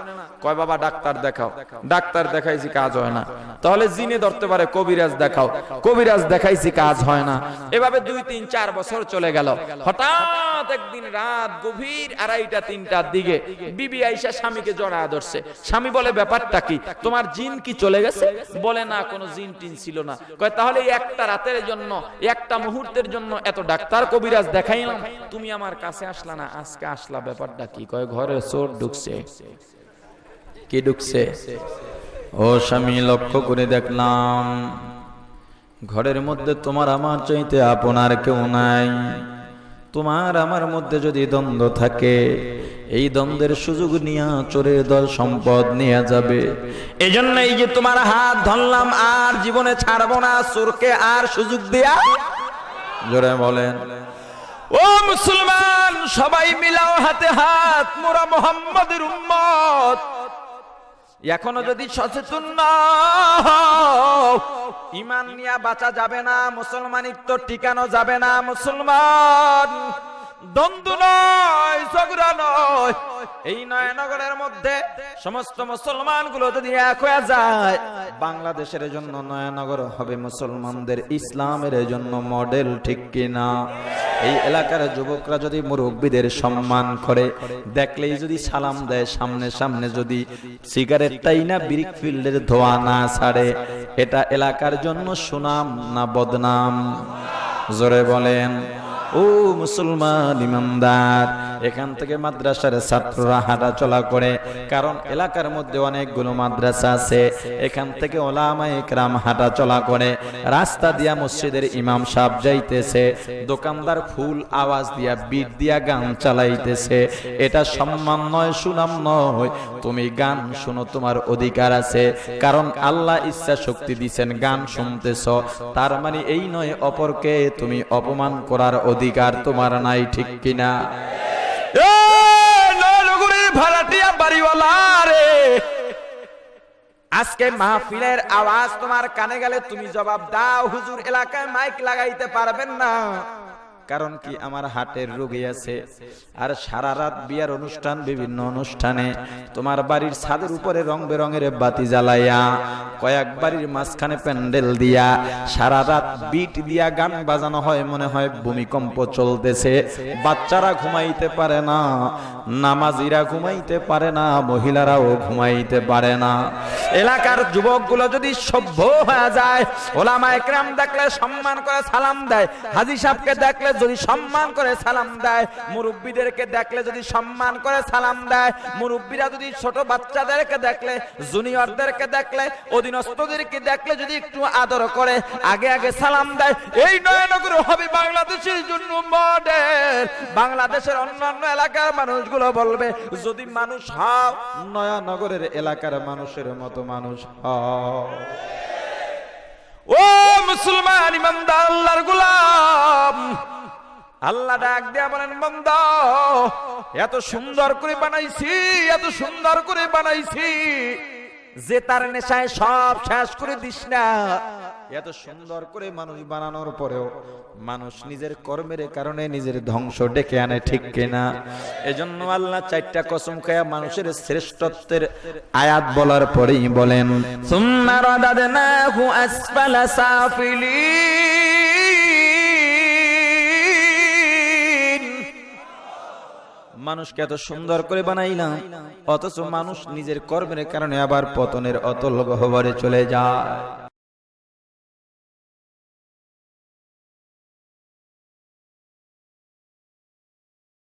কয় বাবা ডাক্তার দেখাও। ডাক্তার দেখাইছি, কাজ হয় না। তাহলে জিনে ধরতে পারে, কবিরাজ দেখাও। কবিরাজ দেখাইছি, কাজ হয় না। এভাবে 2, 3, 4 বছর চলে গেল। হঠাৎ একদিন রাত গভীর 2:30, 3টার দিকে বিবি আইসা স্বামীকে জড়ায় ধরছে। স্বামী বলে, ব্যাপারটা কি, তোমার জিন কি চলে গেছে? বলে, না, কোনো জিন টিন ছিল না। কয়, তাহলে একটা রাতের জন্য, একটা মুহূর্তের জন্য এত ডাক্তার কবিরাজ দেখাইলাম, তুমি আমার কাছে আসলা না, আজকে আসলা, ব্যাপারটা কি? কয়, ঘরে চোর ঢুকছে। কি ঢুকছে? ও স্বামী, লক্ষ্য করে দেখলাম ঘরের মধ্যে তোমার আমার চাইতে আপনার কেউ নাই। তোমার আমার মধ্যে যদি দ্বন্দ্ব থাকে, এই দ্বন্দ্বের সুযোগ নিয়ে চোরের দল সম্পদ নিয়ে যাবে। এই জন্য এই যে তোমার হাত ধরলাম, আর জীবনে ছাড়বো না, চোরকে আর সুযোগ দিয়া। জোরে বলেন। ও মুসলমান, সবাই মিলাও হাতে হাত, মোরা মুহাম্মাদের উম্মত। এখনো যদি সচেতন না, ঈমান নিয়ে বাঁচা যাবে না, মুসলমানিত্ব টিকানো যাবে না। মুসলমান, দ্বন্দ্ব নয়, ঝগড়া নয়। এই নয়নগরের মধ্যে সমস্ত মুসলমান গুলো যদি এক হয়ে যায়, বাংলাদেশের জন্য নয়নগর হবে মুসলমানদের ইসলামের জন্য মডেল, ঠিক কিনা? এই এলাকার যুবকরা যদি মুরব্বীদের সম্মান করে, দেখলেই যদি সালাম দেয়, সামনে সামনে যদি সিগারেটটাই না ব্রিক ফিল্ডের ধোয়া না ছাড়ে, এটা এলাকার জন্য সুনাম না বদনাম? জোরে বলেন। ও মুসলমান ইমানদার, এখান থেকে মাদ্রাসার ছাত্ররা হাঁটা চলা করে, কারণ এলাকার মধ্যে অনেকগুলো মাদ্রাসা আছে। এখান থেকে ওলামায়ে কেরাম হাঁটা চলা করে, রাস্তা দিয়া মসজিদের ইমাম সাহেব যাইতেছে, দোকানদার ফুল আওয়াজ দিয়া বিট দিয়া গান চালাইতেছে। এটা সম্মান নয়, সুনাম নয়। তুমি গান শুনো, তোমার অধিকার আছে, কারণ আল্লাহ ইচ্ছা শক্তি দিয়েছেন গান শুনতেছ, তার মানে এই নয় অপরকে তুমি অপমান করার অধিকার তোমার নাই, ঠিক কিনা? ভাড়াটিয়া বাড়িওয়ালা রে, আজকে মাহফিলের আওয়াজ তোমার কানে গেলে তুমি জবাব দাও, হুজুর এলাকায় মাইক লাগাইতে পারবেন না। কারণ কি, আমার হাটের রোগী আছে, আর সারা রাত বিয়ার অনুষ্ঠান, বিভিন্ন অনুষ্ঠানে তোমার বাড়ির ছাদের উপরে রং বেরঙের বাতি জ্বালাইয়া, কয়েক বাড়ির মাঝখানে প্যান্ডেল দিয়া সারা রাত বিট দিয়া গান বাজানো হয়, মনে হয় ভূমিকম্প চলতেছে। বাচ্চারা ঘুমাইতে পারে না, নামাজিরা ঘুমাইতে পারে না, মহিলারাও ঘুমাইতে পারে না। এলাকার যুবকগুলো যদি সভ্য হয়ে যায়, ওলামায়ে কেরাম দেখলে সম্মান করে সালাম দেয়, হাজী সাহেবকে দেখলে যদি সম্মান করে সালাম দেয়, মুরব্বীদেরকে দেখলে যদি সম্মান করে সালাম দেয়, মুরব্বীরা যদি ছোট বাচ্চাদেরকে দেখলে, জুনিয়রদেরকে দেখলে, অধীনস্থদেরকে দেখলে যদি একটু আদর করে, আগে আগে সালাম দেয়, এই নয়নগর হবে বাংলাদেশের জন্য মডেল। বাংলাদেশের অন্যান্য এলাকার মানুষগুলো বলবে, যদি মানুষ হও নয়নগরের এলাকার মানুষের মতো মানুষ হও। ও মুসলমান ইমানদার আল্লাহর গোলাম, আল্লাহ ডাক দিয়া বলেন, বান্দা এত সুন্দর করে বানাইছি, এত সুন্দর করে বানাইছি, যে তার নেশায় সব শেষ করে দিস না। এত সুন্দর করে মানুষ বানানোর পরেও মানুষ নিজের কর্মের কারণে নিজের ধ্বংস ডেকে আনে, ঠিক কিনা? এজন্য আল্লাহ চারটা কসম খায়া মানুষের শ্রেষ্ঠত্বের আয়াত বলার পরেই বলেন সুম্মা রাদাদনাহু আসফালা সাফিলিন। মানুষকে এত সুন্দর করে বানাইলাম, অথচ মানুষ নিজের কর্মের কারণে আবার পতনের অতল গহ্বরে চলে যায়।